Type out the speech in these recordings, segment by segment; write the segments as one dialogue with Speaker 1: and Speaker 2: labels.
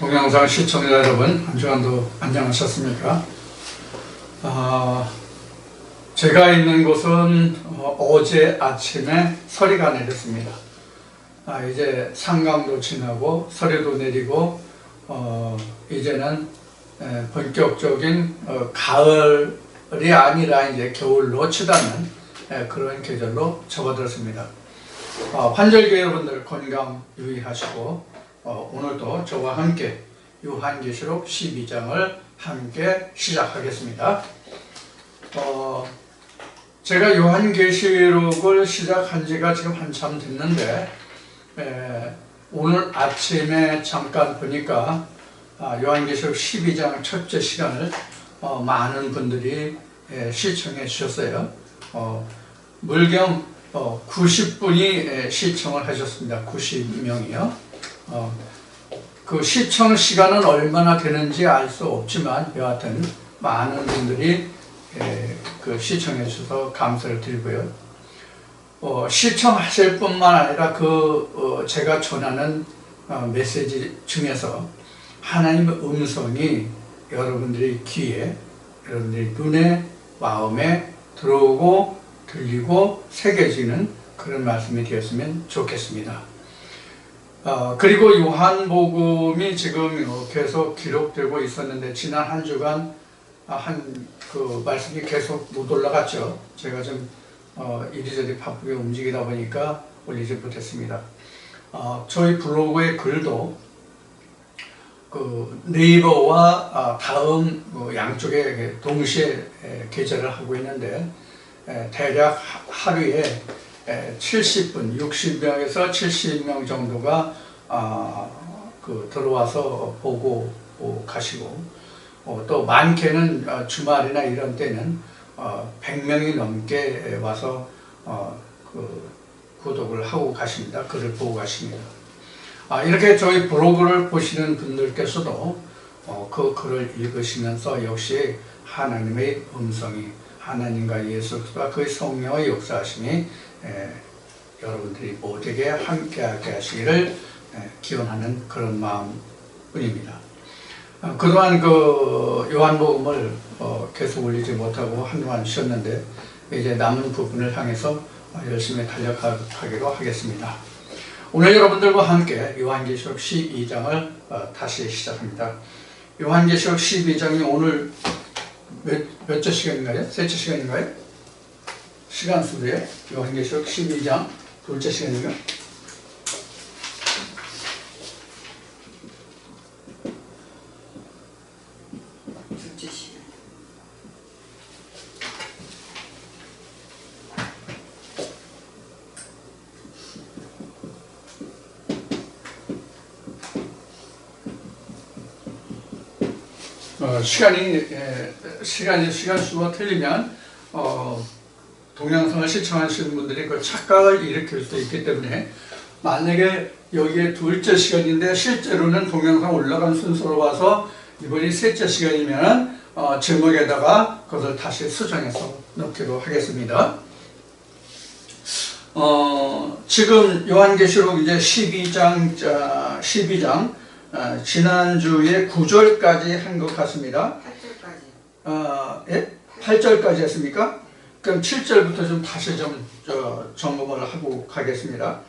Speaker 1: 동영상 시청자 여러분, 한 주간도 안녕하셨습니까? 제가 있는 곳은 어제 아침에 서리가 내렸습니다. 이제 상강도 지나고 서리도 내리고 이제는 본격적인 가을이 아니라 이제 겨울로 치닫는 그런 계절로 접어들었습니다. 환절기 여러분들 건강 유의하시고 오늘도 저와 함께 요한계시록 12장을 함께 시작하겠습니다. 제가 요한계시록을 시작한 지가 지금 한참 됐는데 오늘 아침에 잠깐 보니까 요한계시록 12장 첫째 시간을 많은 분들이 시청해 주셨어요. 물경 90분이 시청을 하셨습니다. 90명이요. 그 시청 시간은 얼마나 되는지 알 수 없지만 여하튼 많은 분들이 그 시청해 주셔서 감사를 드리고요. 시청하실 뿐만 아니라 제가 전하는 메시지 중에서 하나님의 음성이 여러분들의 귀에, 여러분들의 눈에, 마음에 들어오고 들리고 새겨지는 그런 말씀이 되었으면 좋겠습니다. 그리고 요한복음이 지금 계속 기록되고 있었는데 지난 한 주간 그 말씀이 계속 못 올라갔죠. 제가 좀 이리저리 바쁘게 움직이다 보니까 올리지 못했습니다. 저희 블로그의 글도 그 네이버와 다음 양쪽에 동시에 게재를 하고 있는데 대략 하루에 70분, 60명에서 70명 정도가 들어와서 보고 가시고 또 많게는 주말이나 이런 때는 100명이 넘게 와서 구독을 하고 가십니다. 글을 보고 가십니다. 이렇게 저희 블로그를 보시는 분들께서도 그 글을 읽으시면서 역시 하나님의 음성이, 하나님과 예수 그리스도와 그의 성령의 역사하심이 여러분들이 모두에게 함께하게 하시기를 기원하는 그런 마음뿐입니다. 그동안 그 요한복음을 계속 올리지 못하고 한동안 쉬었는데 이제 남은 부분을 향해서 열심히 달려가기로 하겠습니다. 오늘 여러분들과 함께 요한계시록 12장을 다시 시작합니다. 요한계시록 12장이 오늘 몇째 시간인가요? 셋째 시간인가요? 시간 순서에 요한계시록 12장 둘째 시간인가요?
Speaker 2: 둘째 시간.
Speaker 1: 시간 수가 틀리면 동영상을 시청하시는 분들이 그 착각을 일으킬 수 있기 때문에 만약에 여기에 둘째 시간인데 실제로는 동영상 올라간 순서로 와서 이번이 셋째 시간이면 제목에다가 그것을 다시 수정해서 넣기로 하겠습니다. 지금 요한계시록 이제 12장 지난주에 9절까지 한 것 같습니다.
Speaker 2: 8절까지.
Speaker 1: 8절까지 했습니까? 그럼 7절부터 좀 다시 점검을 하고 가겠습니다.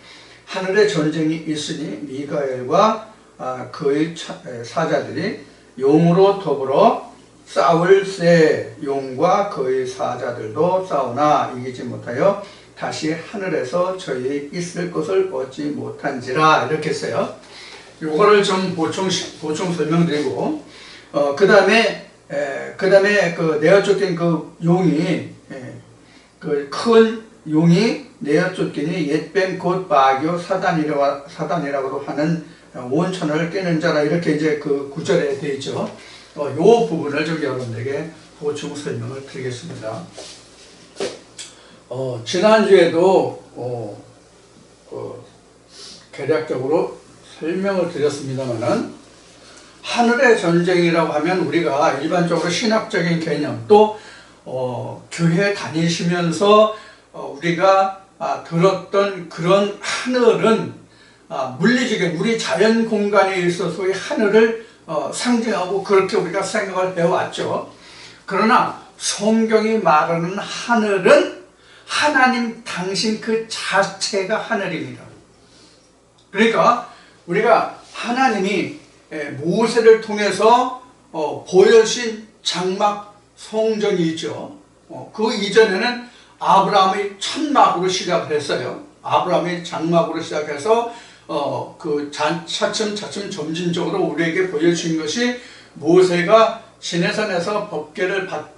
Speaker 1: 하늘에 전쟁이 있으니 미가엘과 그의 사자들이 용으로 더불어 싸울세. 용과 그의 사자들도 싸우나 이기지 못하여 다시 하늘에서 저희 있을 것을 얻지 못한지라. 이렇게 했어요. 요거를 좀 보충 설명드리고 그 다음에 그 내어 쫓긴 그 용이 그 큰 용이 내어 쫓기니 옛뱀 곧 마귀요 사단이라고도 하는 온천을 깨는 자라. 이렇게 이제 그 구절에 되어 있죠. 요 부분을 좀 여러분들에게 보충 설명을 드리겠습니다. 지난주에도 대략적으로 설명을 드렸습니다만은 하늘의 전쟁이라고 하면 우리가 일반적으로 신학적인 개념 또 교회 다니시면서 우리가 들었던 그런 하늘은 물리적인 우리 자연 공간에 있어서의 하늘을 상징하고 그렇게 우리가 생각을 해왔죠. 그러나 성경이 말하는 하늘은 하나님 당신 그 자체가 하늘입니다. 그러니까 우리가 하나님이 모세를 통해서 보여주신 장막 성전이 있죠. 그 이전에는 아브라함의 천막으로 시작을 했어요. 아브라함의 장막으로 시작해서 차츰 점진적으로 우리에게 보여주신 것이 모세가 시내산에서 법궤란다.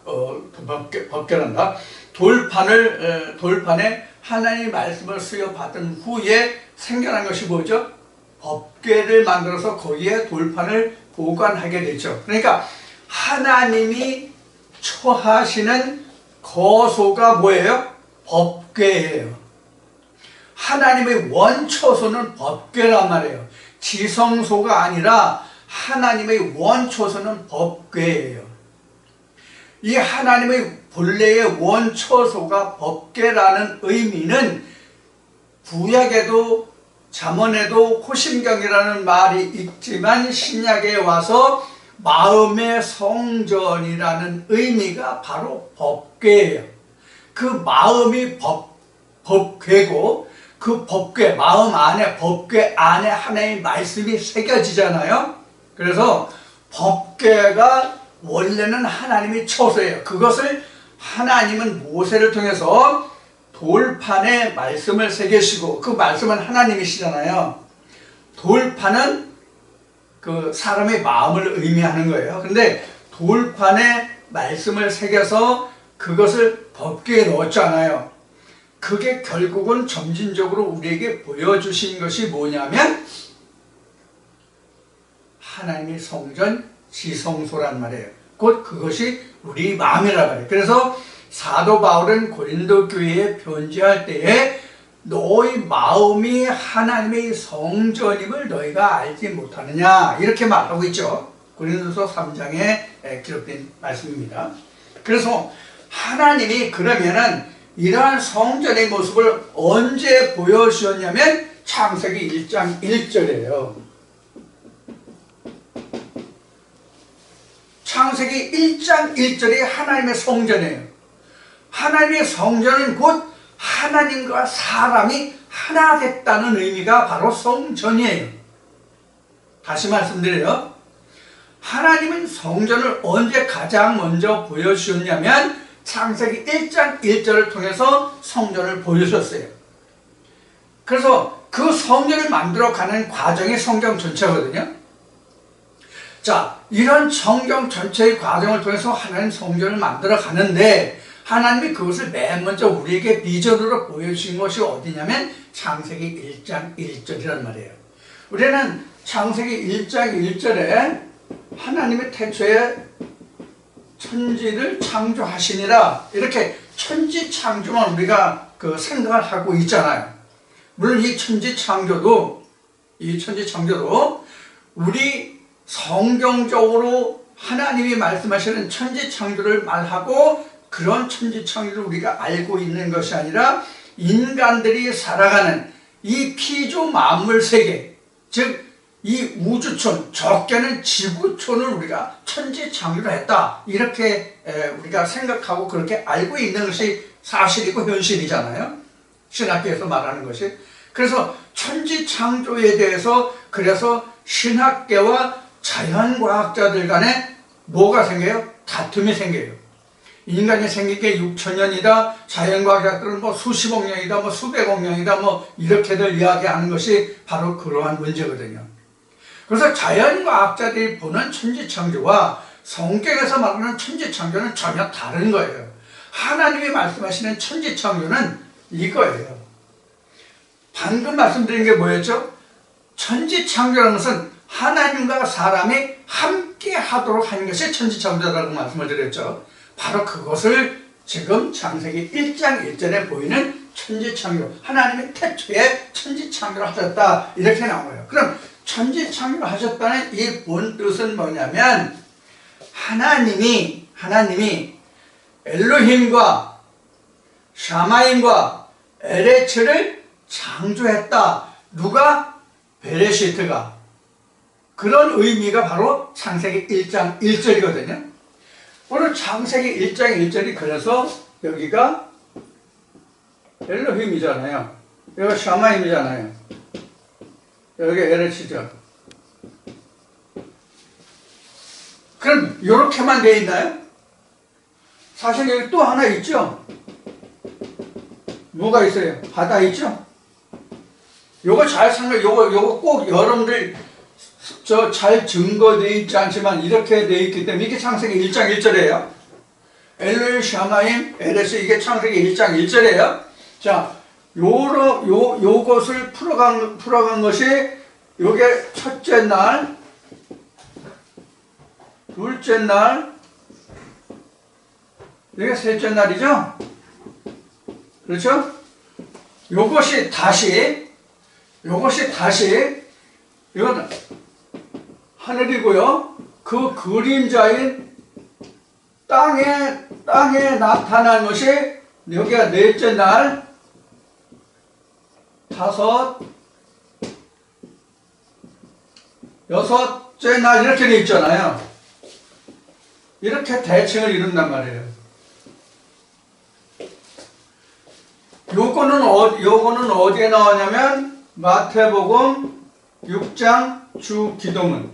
Speaker 1: 돌판에 하나님의 말씀을 수여받은 후에 생겨난 것이 뭐죠? 법궤를 만들어서 거기에 돌판을 보관하게 되죠. 그러니까 하나님이 처하시는 거소가 뭐예요? 법궤예요. 하나님의 원초소는 법궤란 말이에요. 지성소가 아니라 하나님의 원초소는 법궤예요. 이 하나님의 본래의 원초소가 법궤라는 의미는 구약에도 잠언에도 호심경이라는 말이 있지만 신약에 와서 마음의 성전이라는 의미가 바로 법궤예요. 그 마음이 법궤고 그 법궤, 마음 안에 법궤 안에 하나님의 말씀이 새겨지잖아요. 그래서 법궤가 원래는 하나님의 처소예요. 그것을 하나님은 모세를 통해서 돌판에 말씀을 새기시고, 그 말씀은 하나님이시잖아요. 돌판은 그 사람의 마음을 의미하는 거예요. 근데 돌판에 말씀을 새겨서 그것을 법궤에 넣었잖아요. 그게 결국은 점진적으로 우리에게 보여주신 것이 뭐냐면 하나님의 성전, 지성소란 말이에요. 곧 그것이 우리 마음이란 말이에요. 그래서 사도 바울은 고린도 교회에 편지할 때에 너희 마음이 하나님의 성전임을 너희가 알지 못하느냐 이렇게 말하고 있죠. 고린도서 3장에 기록된 말씀입니다. 그래서 하나님이 그러면은 이러한 성전의 모습을 언제 보여주셨냐면 창세기 1장 1절이에요. 창세기 1장 1절이 하나님의 성전이에요. 하나님의 성전은 곧 하나님과 사람이 하나 됐다는 의미가 바로 성전이에요. 다시 말씀드려요. 하나님은 성전을 언제 가장 먼저 보여주셨냐면 창세기 1장 1절을 통해서 성전을 보여주셨어요. 그래서 그 성전을 만들어가는 과정이 성경 전체거든요. 자, 이런 성경 전체의 과정을 통해서 하나님 성전을 만들어 가는데 하나님이 그것을 맨 먼저 우리에게 비전으로 보여주신 것이 어디냐면 창세기 1장 1절이란 말이에요. 우리는 창세기 1장 1절에 하나님의 태초에 천지를 창조하시니라 이렇게 천지 창조만 우리가 생각을 하고 있잖아요. 물론 이 천지 창조도 우리 성경적으로 하나님이 말씀하시는 천지 창조를 말하고 그런 천지 창조를 우리가 알고 있는 것이 아니라 인간들이 살아가는 이 피조 만물 세계, 즉 이 우주촌, 적게는 지구촌을 우리가 천지 창조를 했다 이렇게 우리가 생각하고 그렇게 알고 있는 것이 사실이고 현실이잖아요. 신학계에서 말하는 것이. 그래서 천지 창조에 대해서 그래서 신학계와 자연과학자들 간에 뭐가 생겨요? 다툼이 생겨요. 인간이 생긴 게 6천년이다. 자연과학자들은 뭐 수십억 년이다, 뭐 수백억 년이다, 뭐 이렇게들 이야기하는 것이 바로 그러한 문제거든요. 그래서 자연과학자들이 보는 천지창조와 성경에서 말하는 천지창조는 전혀 다른 거예요. 하나님이 말씀하시는 천지창조는 이거예요. 방금 말씀드린 게 뭐였죠? 천지창조라는 것은 하나님과 사람이 함께 하도록 하는 것이 천지창조라고 말씀을 드렸죠. 바로 그것을 지금 창세기 1장 1절에 보이는 천지창조, 하나님의 태초에 천지창조를 하셨다 이렇게 나와요. 그럼 천지창조를 하셨다는 이 본 뜻은 뭐냐면 하나님이 엘로힘과 샤마임과 에레츠를 창조했다. 누가? 베레시트가 그런 의미가 바로 창세기 1장 1절이거든요. 오늘 창세기 1장 1절이 그래서 여기가 엘로힘이잖아요. 여기가 샤마임이잖아요. 여기 에레치죠. 그럼 이렇게만 돼 있나요? 사실 여기 또 하나 있죠. 뭐가 있어요? 바다 있죠. 요거 잘 생각, 요거 꼭 여러분들 잘 증거되어 있지 않지만 이렇게 되어 있기 때문에 이게 창세기 1장 1절이에요. 엘르 샤마임 에레스 이게 창세기 1장 1절이에요. 자, 요것을 풀어간 것이 요게 첫째 날, 둘째 날, 이게 셋째 날이죠? 그렇죠? 요것이 다시, 이건 하늘이고요. 그 그림자인 땅에 나타난 것이 여기가 넷째 날, 다섯, 여섯째 날 이렇게 돼 있잖아요. 이렇게 대칭을 이룬단 말이에요. 요거는 어디에 나오냐면 마태복음 6장 주기도문.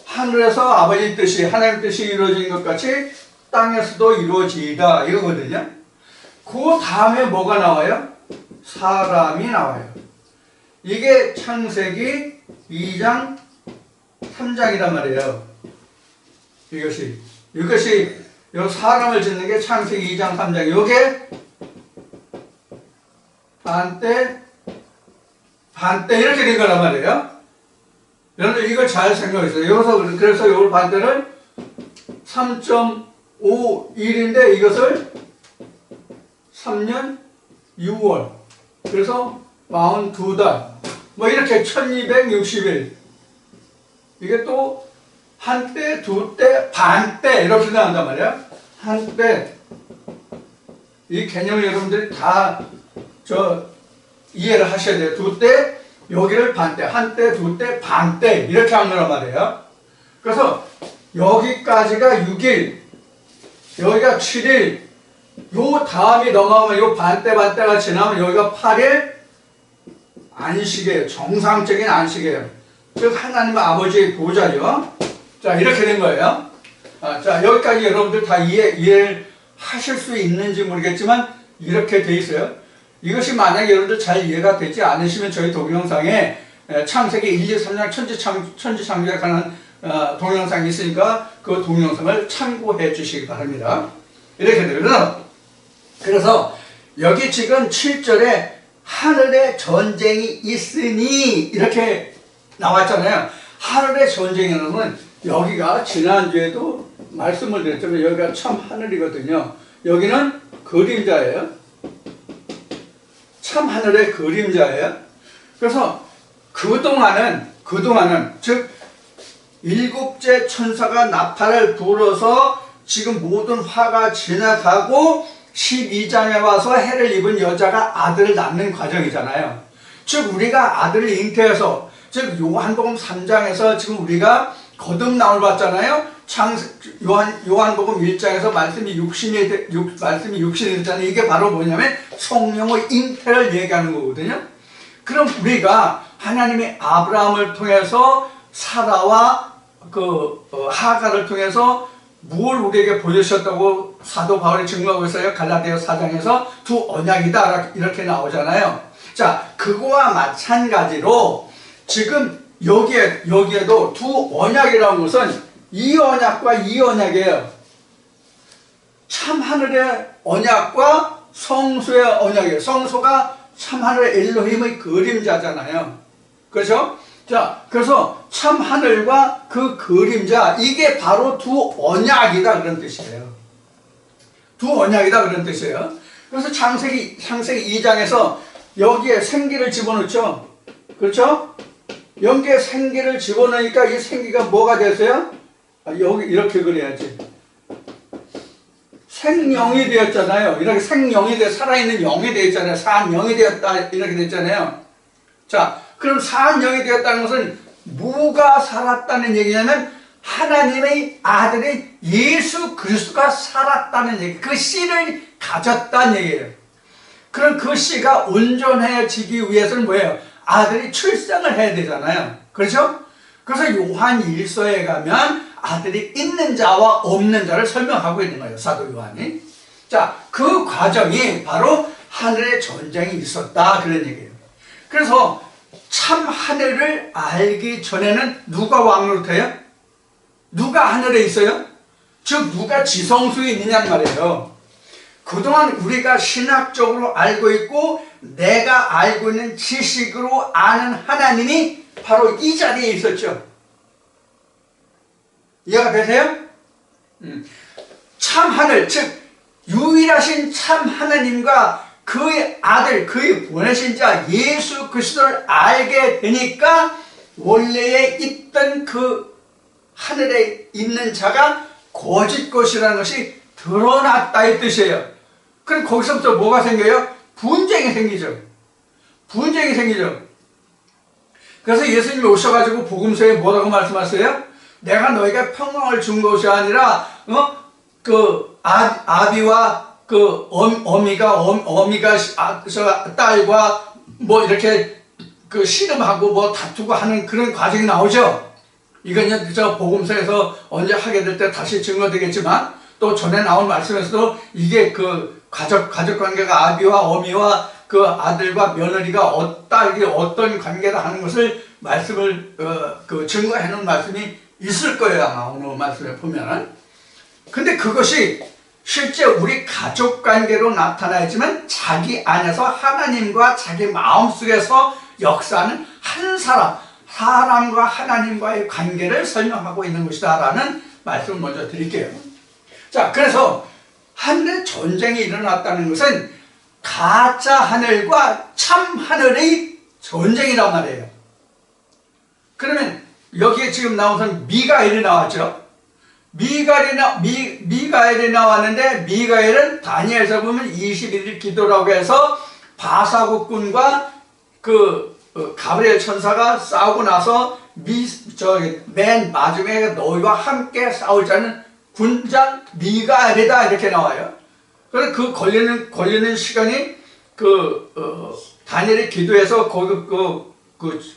Speaker 1: 하늘에서 아버지 뜻이 하나님 뜻이 이루어진 것 같이 땅에서도 이루어지이다 이거거든요. 그 다음에 뭐가 나와요? 사람이 나와요. 이게 창세기 2장 3장이란 말이에요. 이것이 요 사람을 짓는 게 창세기 2장 3장. 요게 반대 이렇게 된 거란 말이에요. 여러분들 이걸 잘 생각해주세요. 그래서 요 반대를 3.51인데 이것을 3년 6월. 그래서 42달. 뭐 이렇게 1260일. 이게 또 한때, 두때, 반때 이렇게 나온단 말이야. 한때. 이 개념을 여러분들이 다 이해를 하셔야 돼요. 두때, 여기를 반때, 한때, 두때, 반때 이렇게 한 거란 말이에요. 그래서 여기까지가 6일, 여기가 7일, 요 다음이 넘어가면 요 반때가 지나면 여기가 8일 안식이에요. 정상적인 안식이에요. 즉 하나님 아버지의 보좌죠. 자, 이렇게 된 거예요. 자, 여기까지 여러분들 다 이해를 하실 수 있는지 모르겠지만 이렇게 돼 있어요. 이것이 만약에 여러분들 잘 이해가 되지 않으시면 저희 동영상에 창세기 1, 2, 3장 천지창조에 관한 동영상이 있으니까 그 동영상을 참고해 주시기 바랍니다. 이렇게 돼요. 그래서 여기 지금 7절에 하늘에 전쟁이 있으니 이렇게 나왔잖아요. 하늘의 전쟁이라는 여기가 지난주에도 말씀을 드렸지만 여기가 참 하늘이거든요. 여기는 그림자예요. 참 하늘의 그림자예요. 그래서 그동안은 즉 일곱째 천사가 나팔을 불어서 지금 모든 화가 지나가고 12장에 와서 해를 입은 여자가 아들을 낳는 과정이잖아요. 즉 우리가 아들을 잉태해서 즉 요한복음 3장에서 지금 우리가 거듭남을 받잖아요. 요한복음 1장에서 말씀이 육신이 됐잖아요. 이게 바로 뭐냐면 성령의 잉태를 얘기하는 거거든요. 그럼 우리가 하나님이 아브라함을 통해서 사라와 하가를 통해서 뭘 우리에게 보여주셨다고 사도 바울이 증거하고 있어요. 갈라디아 4장에서 두 언약이다 이렇게 나오잖아요. 자, 그거와 마찬가지로 지금 여기에도 두 언약이라는 것은 이 언약과 이 언약이에요. 참 하늘의 언약과 성소의 언약이에요. 성소가 참 하늘의 엘로힘의 그림자잖아요. 그렇죠? 자, 그래서 참 하늘과 그 그림자, 이게 바로 두 언약이다 그런 뜻이에요. 두 언약이다 그런 뜻이에요. 그래서 창세기 2장에서 여기에 생기를 집어넣죠. 그렇죠? 여기에 생기를 집어넣으니까 이 생기가 뭐가 됐어요? 여기 이렇게 그려야지. 생명이 되었잖아요. 이렇게 생명이 살아있는 영이 되었잖아요. 산 영이 되었다 이렇게 됐잖아요. 자, 그럼 사한 영이 되었다는 것은 누가 살았다는 얘기냐면 하나님의 아들인 예수 그리스도가 살았다는 얘기, 그 씨를 가졌다는 얘기예요. 그럼 그 씨가 온전해지기 위해서는 뭐예요? 아들이 출생을 해야 되잖아요. 그렇죠? 그래서 요한 1서에 가면 아들이 있는 자와 없는 자를 설명하고 있는 거예요, 사도 요한이. 자, 그 과정이 바로 하늘의 전쟁이 있었다, 그런 얘기예요. 그래서 참 하늘을 알기 전에는 누가 왕노릇해요? 누가 하늘에 있어요? 즉 누가 지성소에 있느냐는 말이에요. 그동안 우리가 신학적으로 알고 있고 내가 알고 있는 지식으로 아는 하나님이 바로 이 자리에 있었죠. 이해가 되세요? 참 하늘, 즉 유일하신 참 하나님과 그의 아들, 그의 보내신 자 예수 그리스도를 알게 되니까 원래에 있던 그 하늘에 있는 자가 거짓 것이라는 것이 드러났다 이 뜻이에요. 그럼 거기서부터 뭐가 생겨요? 분쟁이 생기죠. 분쟁이 생기죠. 그래서 예수님이 오셔가지고 복음서에 뭐라고 말씀하세요? 내가 너희가 평강을 준 것이 아니라 그 아비와 그 어미가 딸과 뭐 이렇게 그 씨름하고 뭐 다투고 하는 그런 과정이 나오죠. 이건 저 복음서에서 언제 하게 될 때 다시 증거되겠지만 또 전에 나온 말씀에서도 이게 그 가족 관계가 아비와 어미와 그 아들과 며느리가 딸이 어떤 관계다 하는 것을 말씀을 그 증거해 놓은 말씀이 있을 거예요, 아마 오늘 말씀에 보면은. 근데 그것이 실제 우리 가족 관계로 나타나지만 자기 안에서 하나님과 자기 마음속에서 역사하는 한 사람과 하나님과의 관계를 설명하고 있는 것이다 라는 말씀을 먼저 드릴게요. 자, 그래서 하늘의 전쟁이 일어났다는 것은 가짜 하늘과 참 하늘의 전쟁이란 말이에요. 그러면 여기에 지금 나온 사람 미가엘이 나왔죠. 미가엘이 나왔는데 미가엘은 다니엘서 보면 21일 기도라고 해서 바사국군과 그 가브리엘 천사가 싸우고 나서 맨 마지막에 너희와 함께 싸울 자는 군장 미가엘이다 이렇게 나와요. 그래서 그 걸리는 시간이 다니엘이 기도해서 그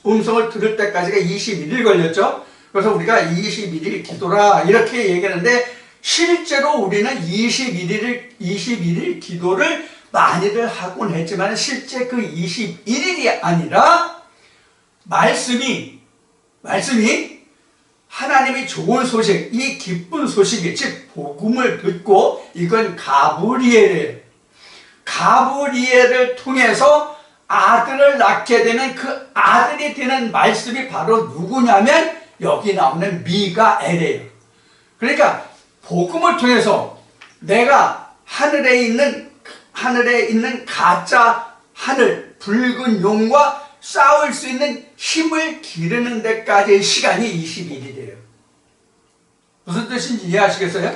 Speaker 1: 음성을 들을 때까지가 21일 걸렸죠. 그래서 우리가 21일 기도라 이렇게 얘기하는데 실제로 우리는 21일 기도를 많이들 하곤 했지만 실제 그 21일이 아니라 말씀이 하나님이 좋은 소식, 이 기쁜 소식이 즉 복음을 듣고 이건 가브리엘이에요. 가브리엘을 통해서 아들을 낳게 되는 그 아들이 되는 말씀이 바로 누구냐면 여기 나오는 미가엘이에요. 그러니까 복음을 통해서 내가 하늘에 있는 가짜 하늘 붉은 용과 싸울 수 있는 힘을 기르는 데까지의 시간이 21일이에요. 무슨 뜻인지 이해하시겠어요?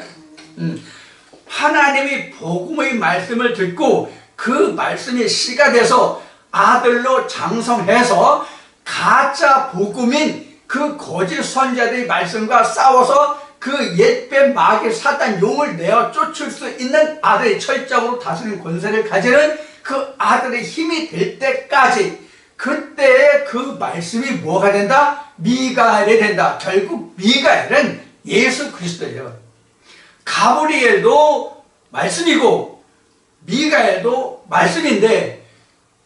Speaker 1: 하나님이 복음의 말씀을 듣고 그 말씀이 씨가 돼서 아들로 장성해서 가짜 복음인 그 거짓 선자들의 말씀과 싸워서 그 옛뱀 마귀 사단 용을 내어 쫓을 수 있는 아들이 철저하로 다스리는 권세를 가지는 그 아들의 힘이 될 때까지 그때의 그 말씀이 뭐가 된다? 미가엘이 된다. 결국 미가엘은 예수 그리스도예요. 가브리엘도 말씀이고 미가엘도 말씀인데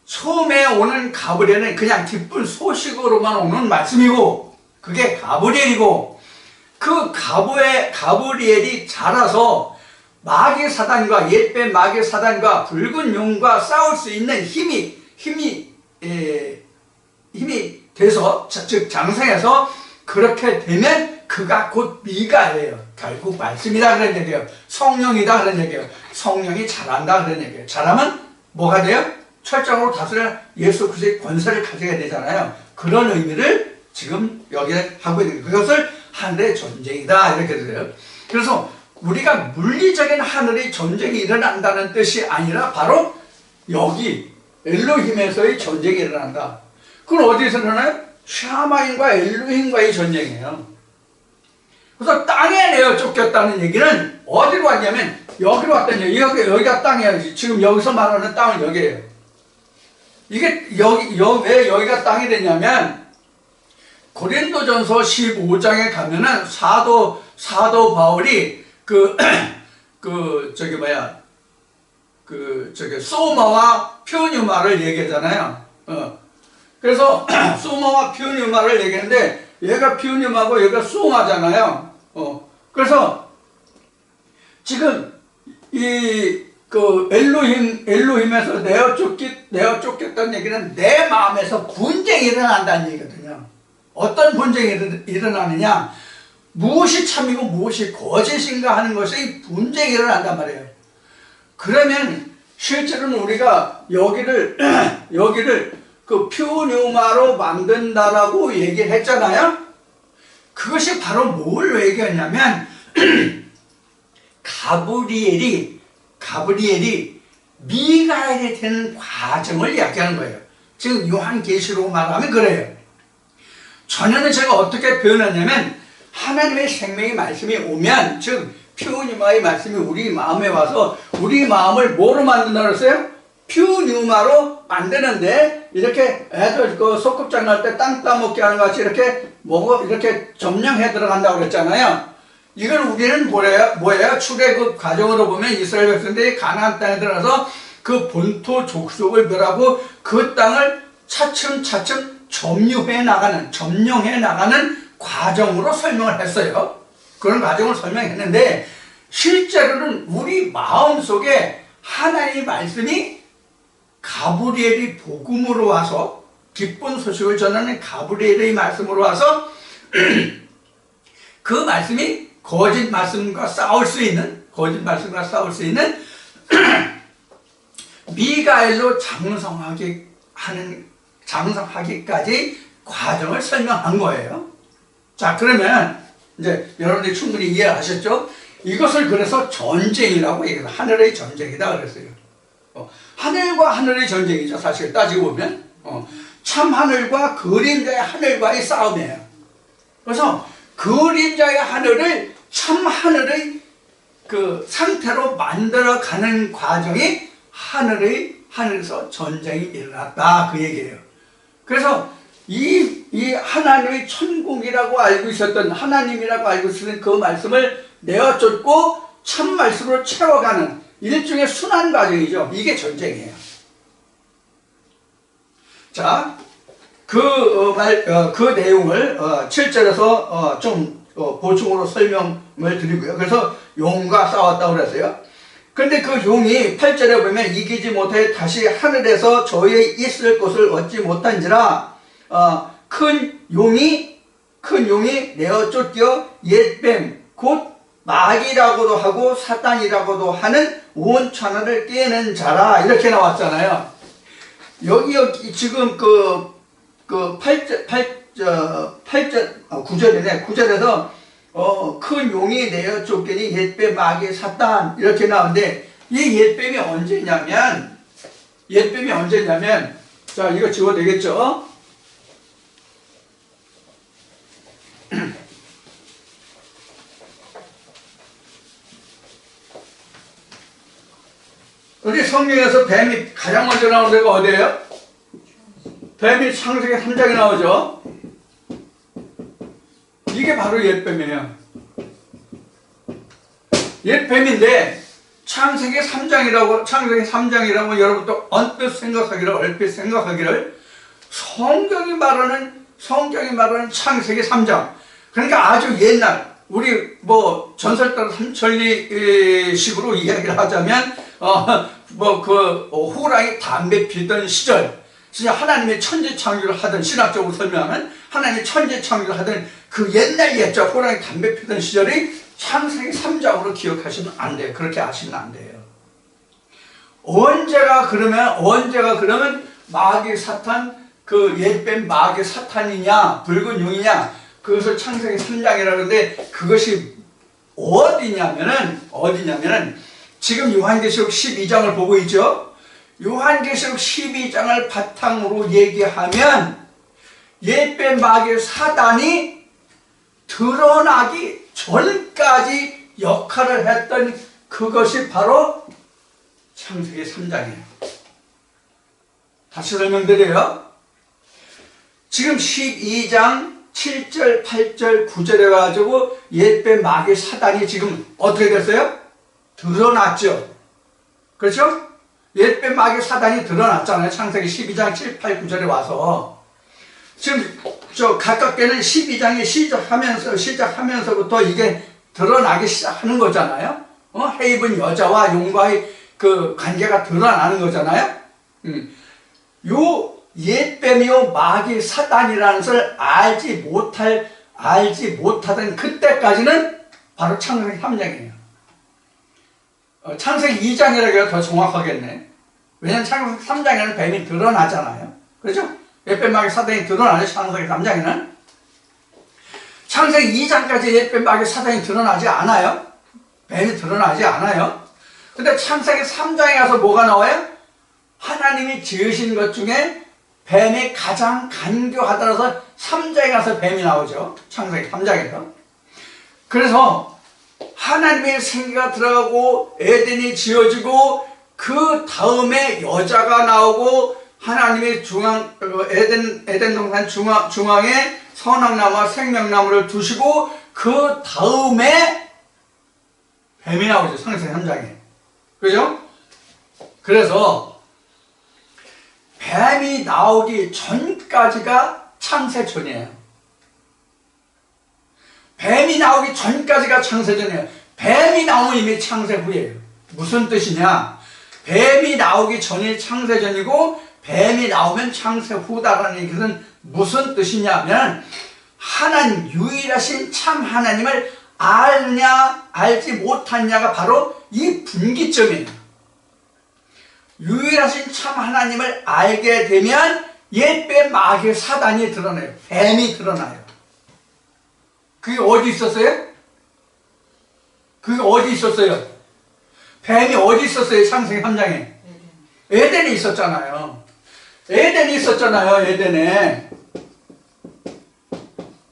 Speaker 1: 처음에 오는 가브리엘은 그냥 기쁜 소식으로만 오는 말씀이고 그게 가브리엘이고 그 가브리엘이 자라서 마귀 사단과 옛뱀 마귀 사단과 붉은 용과 싸울 수 있는 힘이 돼서 즉 장성해서 그렇게 되면 그가 곧 미가엘이에요. 결국 말씀이다 그런 얘기예요. 성령이다 그런 얘기예요. 성령이 잘한다 그런 얘기예요. 잘하면 뭐가 돼요? 철저하로 다스려 예수 그리스도의 권세를 가지게 되잖아요. 그런 의미를 지금 여기에 하고 있는 거예요. 그것을 하늘의 전쟁이다 이렇게 들어요. 그래서 우리가 물리적인 하늘의 전쟁이 일어난다는 뜻이 아니라 바로 여기 엘로힘에서의 전쟁이 일어난다. 그건 어디서 일어나요? 샤마인과 엘로힘과의 전쟁이에요. 그래서 땅에 내어 쫓겼다는 얘기는 어디로 왔냐면 여기로 왔다는 얘기예요. 여기가 땅이에요. 지금 여기서 말하는 땅은 여기예요. 이게 왜 여기가 땅이 되냐면 고린도전서 15장에 가면은 사도 바울이 소마와 표뉴마를 얘기하잖아요. 그래서 소마와 표뉴마를 얘기했는데 얘가 표뉴마고 얘가 소마잖아요. 그래서 지금 엘로힘에서 내어 쫓겼다는 얘기는 내 마음에서 분쟁이 일어난다는 얘기거든요. 어떤 분쟁이 일어나느냐? 무엇이 참이고 무엇이 거짓인가 하는 것이 분쟁이 일어난단 말이에요. 그러면 실제로는 우리가 여기를 그 표뉴마로 만든다라고 얘기를 했잖아요. 그것이 바로 뭘 얘기하냐면 가브리엘이 미가엘이 되는 과정을 이야기하는 거예요. 지금 요한계시록 말하면 그래요. 전에는 제가 어떻게 표현하냐면 하나님의 생명의 말씀이 오면, 즉 표뉴마의 말씀이 우리 마음에 와서 우리 마음을 뭐로 만든다고 그랬어요? 표뉴마로 만드는데, 이렇게 애들 소꿉장 날 때 땅 따먹게 하는 것 같이 이렇게 점령해 들어간다고 그랬잖아요. 이걸 우리는 뭐예요? 출애굽 과정으로 보면 이스라엘 백성들이 가나안 땅에 들어가서 그 본토 족속을 멸하고 그 땅을 차츰차츰 점령해 나가는 과정으로 설명을 했어요. 그런 과정을 설명했는데, 실제로는 우리 마음속에 하나님의 말씀이 가브리엘이 복음으로 와서, 기쁜 소식을 전하는 가브리엘의 말씀으로 와서 그 말씀이 거짓 말씀과 싸울 수 있는 미가엘로 장성하기까지 과정을 설명한 거예요. 자, 그러면 이제 여러분들이 충분히 이해하셨죠? 이것을 그래서 전쟁이라고 얘기해요. 하늘의 전쟁이다 그랬어요. 하늘과 하늘의 전쟁이죠. 사실 따지고 보면 참 하늘과 그림자의 하늘과의 싸움이에요. 그래서 그림자의 하늘을 참 하늘의 그 상태로 만들어가는 과정이 하늘에서 전쟁이 일어났다, 그 얘기예요. 그래서 이 하나님의 천국이라고 알고 있었던, 하나님이라고 알고 있었던 그 말씀을 내어쫓고 참 말씀으로 채워가는 일종의 순환 과정이죠. 이게 전쟁이에요. 자, 그 내용을 7절에서 좀 보충으로 설명을 드리고요. 그래서 용과 싸웠다고 그랬어요. 그런데 그 용이 8절에 보면 이기지 못해 다시 하늘에서 저희의 있을 곳을 얻지 못한지라, 큰 용이 내어 쫓겨 옛뱀 곧 마귀라고도 하고 사탄이라고도 하는 온 천하를 깨는 자라, 이렇게 나왔잖아요. 여기 지금 그 9절에서 큰 용이 내어 쫓기니 옛뱀 마귀 사탄, 이렇게 나오는데, 이 옛뱀이 언제냐면 자, 이거 지워도 되겠죠? 우리 성경에서 뱀이 가장 먼저 나오는 데가 어디예요? 뱀이 창세기 3장에 나오죠. 이게 바로 옛뱀이에요. 옛뱀인데 창세기 3장이라고 여러분 또 얼핏 생각하기를 성경이 말하는 창세기 3장, 그러니까 아주 옛날, 우리 전설 따라 삼천리식으로 이야기를 하자면 호랑이 담배 피던 시절, 진짜 하나님의 천지 창조를 하던, 신학적으로 설명하면 하나님의 천지 창조를 하던 그 옛날 옛적 호랑이 담배 피던 시절이 창세기 3장으로 기억하시면 안 돼요. 그렇게 아시면 안 돼요. 언제가 그러면 마귀 사탄, 그 옛뱀 마귀 사탄이냐 붉은 용이냐, 그것을 창세기 3장이라고 하는데, 그것이 어디냐면은 지금 요한계시록 12장을 보고 있죠. 요한계시록 12장을 바탕으로 얘기하면 옛뱀 마귀 사단이 드러나기 전까지 역할을 했던 그것이 바로 창세기 3장이에요. 다시 설명드려요. 지금 12장 7절, 8절, 9절에 가지고 옛뱀 마귀 사단이 지금 어떻게 됐어요? 드러났죠. 그렇죠? 옛뱀 마귀 사단이 드러났잖아요. 창세기 12장 7, 8, 9절에 와서. 지금 가깝게는 12장이 시작하면서부터 이게 드러나기 시작하는 거잖아요. 해 입은 여자와 용과의 그 관계가 드러나는 거잖아요. 요 옛뱀이요 마귀 사단이라는 것을 알지 못하던 그때까지는 바로 창세기 3장이에요. 창세기 2장이라고 해도 더 정확하겠네. 왜냐하면 창세기 3장에는 뱀이 드러나잖아요. 그렇죠? 옛뱀 마귀 사단이 드러나죠. 창세기 3장에는. 창세기 2장까지 옛뱀 마귀 사단이 드러나지 않아요. 뱀이 드러나지 않아요. 근데 창세기 3장에 가서 뭐가 나와요? 하나님이 지으신 것 중에 뱀이 가장 간교하더라서 3장에 가서 뱀이 나오죠. 창세기 3장에서. 그래서 하나님의 생기가 들어가고 에덴이 지어지고 그 다음에 여자가 나오고 하나님의 에덴 동산 중앙에 선악나무와 생명나무를 두시고 그 다음에 뱀이 나오죠. 창세기 3장에. 그죠? 그래서 뱀이 나오기 전까지가 창세전이에요. 뱀이 나오기 전까지가 창세전이에요. 뱀이 나오면 이미 창세 후예요. 무슨 뜻이냐? 뱀이 나오기 전이 창세전이고 뱀이 나오면 창세 후다라는 얘기는 무슨 뜻이냐면 하나님, 유일하신 참 하나님을 알냐 알지 못하냐가 바로 이 분기점이에요. 유일하신 참 하나님을 알게 되면 옛뱀 마귀 사단이 드러나요. 뱀이 드러나요. 그게 어디 있었어요? 그게 어디 있었어요? 뱀이 어디 있었어요? 창세기 3장에. 에덴에 있었잖아요. 에덴에 있었잖아요.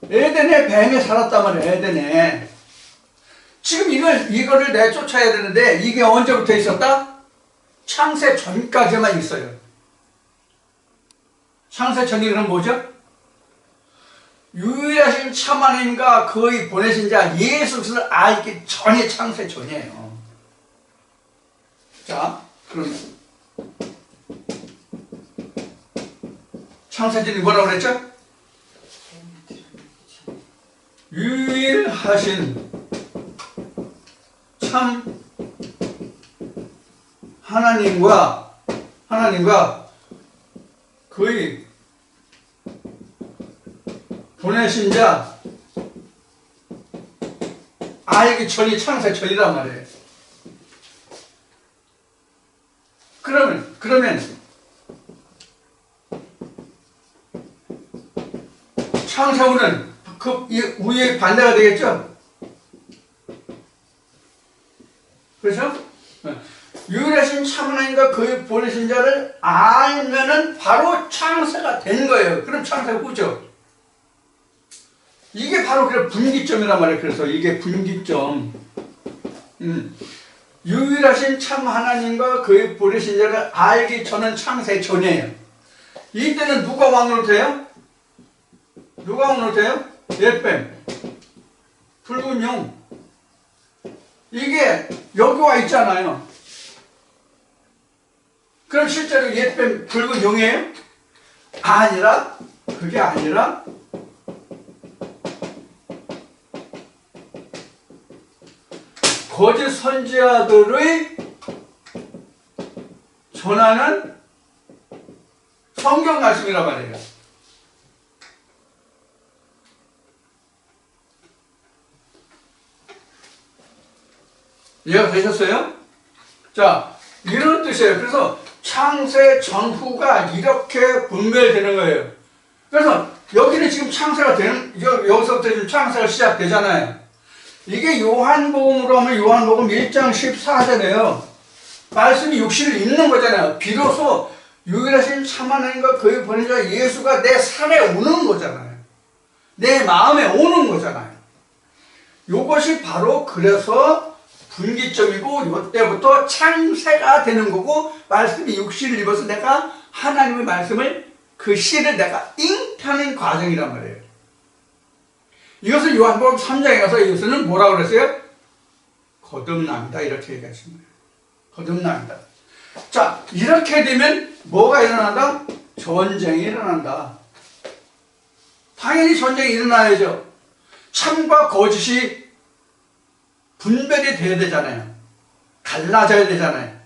Speaker 1: 에덴에 뱀이 살았단 말이에요. 에덴에. 지금 이거를 내쫓아야 되는데 이게 언제부터 있었다? 창세 전까지만 있어요. 창세 전이 그럼 뭐죠? 유일하신 참 하나님과 그의 보내신 자 예수 그리스도를 알기 전이 창세 전이에요. 자, 그러면 창세 전이 뭐라고 그랬죠? 유일하신 참 하나님과 그의 보내신 자 알기 전이 창세 전이란 말이에요. 그러면 창세 후는 그 우의 반대가 되겠죠? 그렇죠? 유일하신 참 하나님과 그의 보내신 자를 알면은 바로 창세가 된 거예요. 그럼 창세 후죠. 이게 바로 그래 분기점이란 말이에요. 그래서 이게 분기점. 유일하신 참 하나님과 그의 보내신 자를 알기 전은 창세 전이에요. 이때는 누가 왕노릇해요? 누가 왕노릇해요? 옛뱀, 붉은 용. 이게 여기 와 있잖아요. 그럼 실제로 옛뱀, 붉은 용이에요? 아니라, 그게 아니라 거짓 선지자들의 전하는 성경 말씀이란 말이에요. 이해가 되셨어요? 자, 이런 뜻이에요. 그래서 창세 전후가 이렇게 분별되는 거예요. 그래서 여기는 지금 창세가 되는, 여기서부터 지금 창세가 시작되잖아요. 이게 요한복음으로 하면 요한복음 1장 14절에요. 말씀이 육신을 입는 거잖아요. 비로소 유일하신 참 하나님과 그의 보낸 자 예수가 내 살에 오는 거잖아요. 내 마음에 오는 거잖아요. 이것이 바로 그래서 분기점이고 이때부터 창세가 되는 거고 말씀이 육신을 입어서 내가 하나님의 말씀을 그 씨를 내가 잉타는 과정이란 말이에요. 이것을 요한복음 3장에 가서 예수는 뭐라고 그랬어요? 거듭난다 이렇게 얘기하신 거예요. 거듭난다. 자, 이렇게 되면 뭐가 일어난다? 전쟁이 일어난다. 당연히 전쟁이 일어나야죠. 참과 거짓이 분별이 돼야 되잖아요. 갈라져야 되잖아요.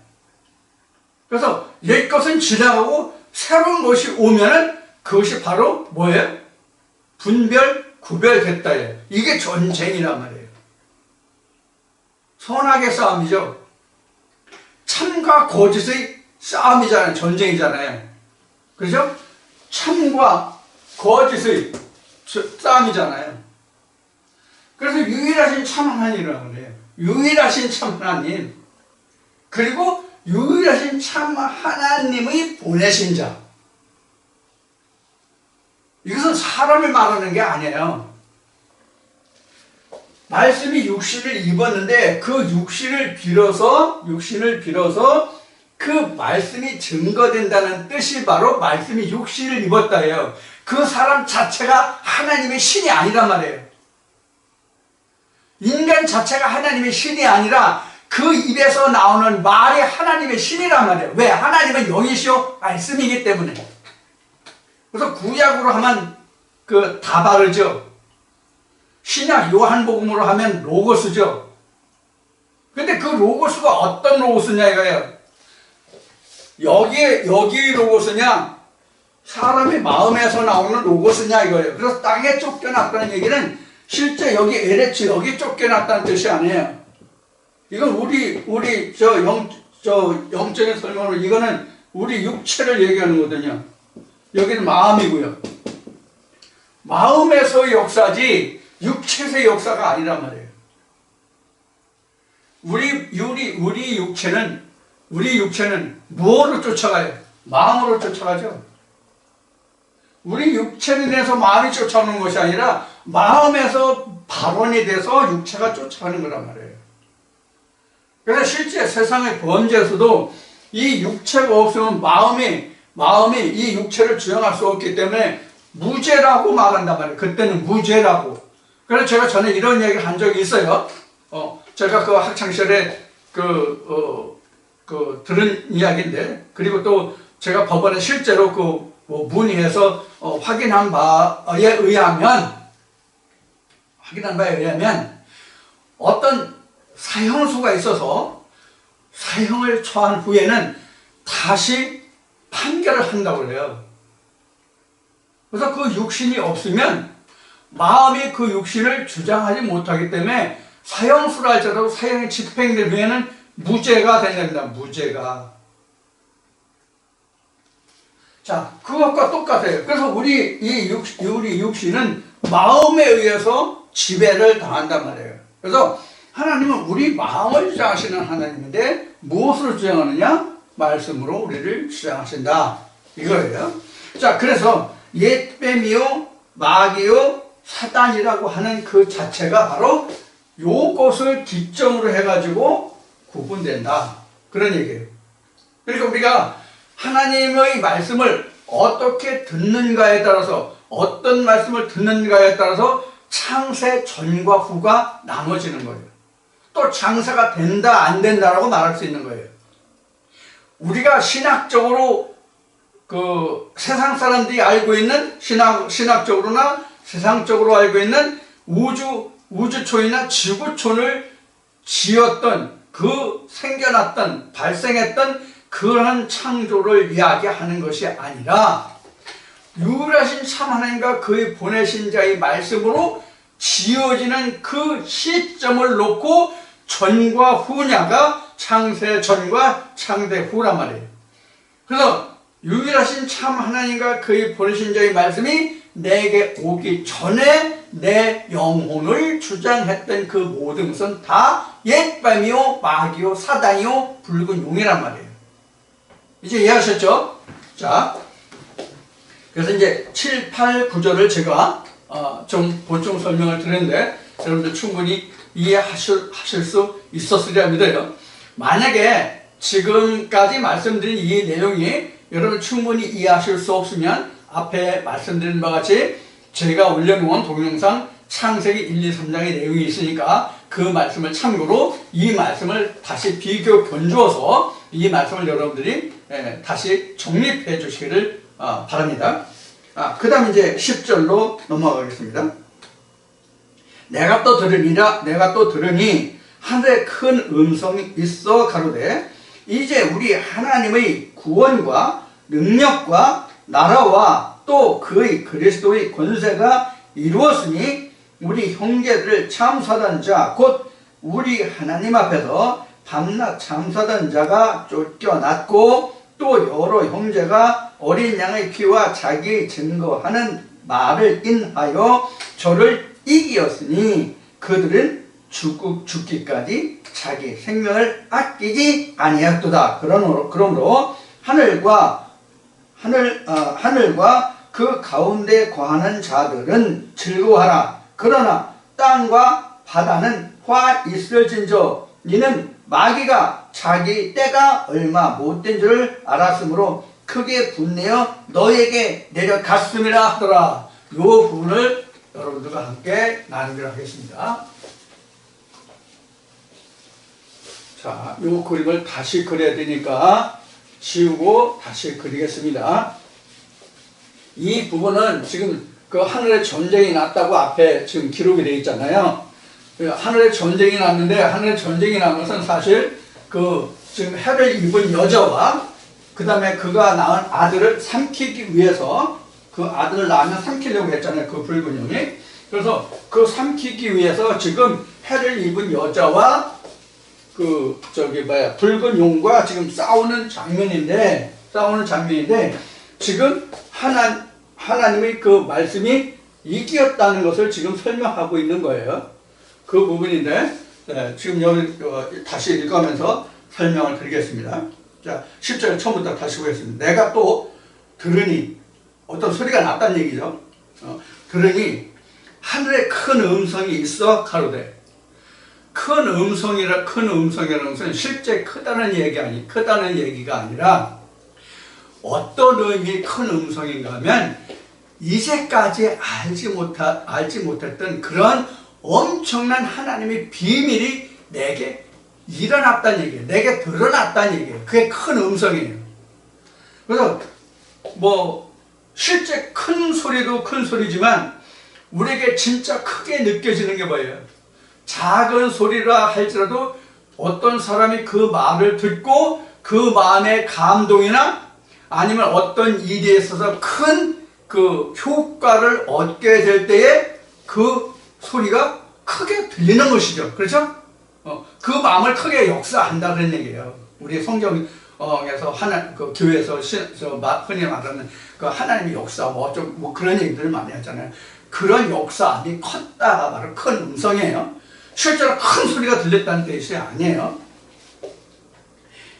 Speaker 1: 그래서 옛 것은 지나가고 새로운 것이 오면은 그것이 바로 뭐예요? 분별, 구별됐다. 이게 전쟁이란 말이에요. 선악의 싸움이죠. 참과 거짓의 싸움이잖아요. 전쟁이잖아요. 그렇죠? 참과 거짓의 싸움이잖아요. 그래서 유일하신 참 하나님이라고 그래요. 유일하신 참 하나님. 그리고 유일하신 참 하나님의 보내신 자. 이것은 사람을 말하는 게 아니에요. 말씀이 육신을 입었는데 그 육신을 빌어서 그 말씀이 증거된다는 뜻이 바로 말씀이 육신을 입었다예요. 그 사람 자체가 하나님의 신이 아니란 말이에요. 인간 자체가 하나님의 신이 아니라 그 입에서 나오는 말이 하나님의 신이란 말이에요. 왜? 하나님은 영이시오 말씀이기 때문에. 그래서 구약으로 하면 그 다바르죠. 신약 요한복음으로 하면 로고스죠. 근데 그 로고스가 어떤 로고스냐 이거예요. 여기 로고스냐 사람의 마음에서 나오는 로고스냐 이거예요. 그래서 땅에 쫓겨났다는 얘기는 실제 여기 에레츠 여기 쫓겨났다는 뜻이 아니에요. 이건 우리 영적인 설명으로 이거는 우리 육체를 얘기하는 거거든요. 여기는 마음이고요. 마음에서의 역사지 육체의 역사가 아니란 말이에요. 우리 육체는 무엇으로 쫓아가요? 마음으로 쫓아가죠. 우리 육체에 대해서 마음이 쫓아오는 것이 아니라 마음에서 발원이 돼서 육체가 쫓아가는 거란 말이에요. 그래서 실제 세상의 범죄에서도 이 육체가 없으면 마음이 이 육체를 주장할 수 없기 때문에 무죄라고 말한단 말이에요. 그때는 무죄라고. 그래서 제가 전에 이런 얘기를 한 적이 있어요. 제가 그 학창시절에 들은 이야기인데, 그리고 또 제가 법원에 실제로 문의해서 확인한 바에 의하면 어떤 사형수가 있어서 사형을 처한 후에는 다시 판결을 한다고 그래요. 그래서 그 육신이 없으면 마음이 그 육신을 주장하지 못하기 때문에 사형수라 할지라도 사형이 집행된 후에는 무죄가 된답니다. 무죄가. 자, 그것과 똑같아요. 그래서 우리 육신은 마음에 의해서 지배를 당한단 말이에요. 그래서 하나님은 우리 마음을 주장하시는 하나님인데 무엇으로 주장하느냐? 말씀으로 우리를 주장하신다. 이거예요. 자, 그래서 옛뱀이요, 마귀요, 사단이라고 하는 그 자체가 바로 요것을 기점으로 해가지고 구분된다. 그런 얘기예요. 그러니까 우리가 하나님의 말씀을 어떻게 듣는가에 따라서, 어떤 말씀을 듣는가에 따라서 창세 전과 후가 나눠지는 거예요. 또 창세가 된다 안 된다라고 말할 수 있는 거예요. 우리가 신학적으로 세상 사람들이 알고 있는 신학적으로나 세상적으로 알고 있는 우주촌이나 지구촌을 지었던 생겨났던 발생했던 그런 창조를 이야기하는 것이 아니라 유일하신 참 하나님과 그의 보내신 자의 말씀으로 지어지는 그 시점을 놓고 전과 후냐가 창세 전과 창세 후란 말이에요. 그래서 유일하신 참 하나님과 그의 보내신 자의 말씀이 내게 오기 전에 내 영혼을 주장했던 그 모든 것은 다 옛밤이요, 마귀요, 사단이요, 붉은 용이란 말이에요. 이제 이해하셨죠? 자, 그래서 이제 7, 8, 9절을 제가 좀 보충 설명을 드렸는데 여러분들 충분히 이해하실 수 있었으리라 믿어요. 만약에 지금까지 말씀드린 이 내용이 여러분 충분히 이해하실 수 없으면 앞에 말씀드린 바와 같이 제가 올려놓은 동영상 창세기 1, 2, 3장의 내용이 있으니까 그 말씀을 참고로 이 말씀을 다시 비교 견주어서 이 말씀을 여러분들이 다시 정립해 주시기를 바랍니다. 그 다음 이제 10절로 넘어가겠습니다. 내가 또 들으니 하늘에 큰 음성이 있어 가로되 이제 우리 하나님의 구원과 능력과 나라와 또 그의 그리스도의 권세가 이루었으니 우리 형제들을 참사하던 자 곧 우리 하나님 앞에서 밤낮 참사하던 자가 쫓겨났고 또 여러 형제가 어린 양의 피와 자기 증거하는 말을 인하여 저를 이기었으니 그들은 죽기까지 자기 생명을 아끼지 아니하였도다. 그러므로 하늘과 그 가운데 거하는 자들은 즐거워하라. 그러나 땅과 바다는 화 있을진저 이는 마귀가 자기 때가 얼마 못된 줄을 알았으므로 크게 분내어 너에게 내려갔음이라 하더라. 이 부분을 여러분들과 함께 나누기로 하겠습니다. 자, 이 그림을 다시 그려야 되니까 지우고 다시 그리겠습니다. 이 부분은 지금 그 하늘에 전쟁이 났다고 앞에 지금 기록이 되어 있잖아요. 하늘에 전쟁이 났는데 하늘에 전쟁이 난 것은 사실 그 지금 해를 입은 여자와 그 다음에 그가 낳은 아들을 삼키기 위해서 그 아들을 낳으면 삼키려고 했잖아요. 그 붉은 용이. 그래서 그 삼키기 위해서 지금 해를 입은 여자와 그 붉은 용과 지금 싸우는 장면인데 지금 하나님의 그 말씀이 이기었다는 것을 지금 설명하고 있는 거예요. 그 부분인데 지금 여기 다시 읽으면서 설명을 드리겠습니다. 자, 10절 처음부터 다시 보겠습니다. 내가 또 들으니 어떤 소리가 났다는 얘기죠. 들으니 하늘에 큰 음성이 있어 가로되 큰 음성이라는 것은 실제 크다는 얘기가 아니라 어떤 의미의 큰 음성인가 하면 이제까지 알지 못했던 그런 엄청난 하나님의 비밀이 내게 일어났다는 얘기예요. 내게 드러났다는 얘기예요. 그게 큰 음성이에요. 그래서 실제 큰 소리도 큰 소리지만 우리에게 진짜 크게 느껴지는 게 뭐예요? 작은 소리라 할지라도 어떤 사람이 그 말을 듣고 그 마음의 감동이나 아니면 어떤 일에 있어서 큰 그 효과를 얻게 될 때에 그 소리가 크게 들리는 것이죠. 그렇죠? 그 마음을 크게 역사한다 그런 얘기예요. 우리 성경에서 그 교회에서 흔히 말하는 그 하나님의 역사 그런 얘기들을 많이 하잖아요. 그런 역사함이 컸다가 바로 큰 음성이에요. 실제로 큰 소리가 들렸다는 뜻이 아니에요.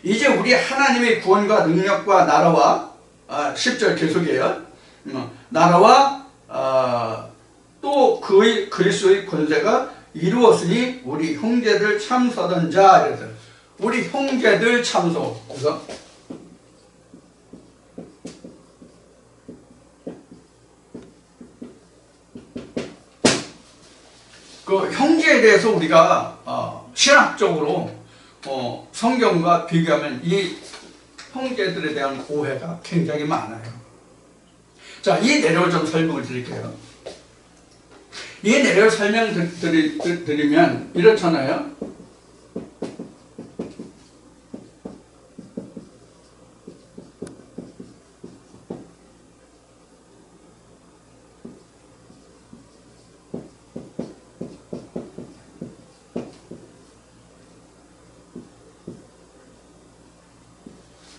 Speaker 1: 이제 우리 하나님의 구원과 능력과 나라와 10절 계속이에요. 나라와 또 그의 그리스도의 권세가 이루었으니 우리 형제들 참소하던 자 이래서 우리 형제들 참소. 그래서 그 형제에 대해서 우리가 신학적으로 성경과 비교하면 이 형제들에 대한 오해가 굉장히 많아요. 자, 이 내용을 좀 설명을 드릴게요. 이 내용을 설명드리면 이렇잖아요.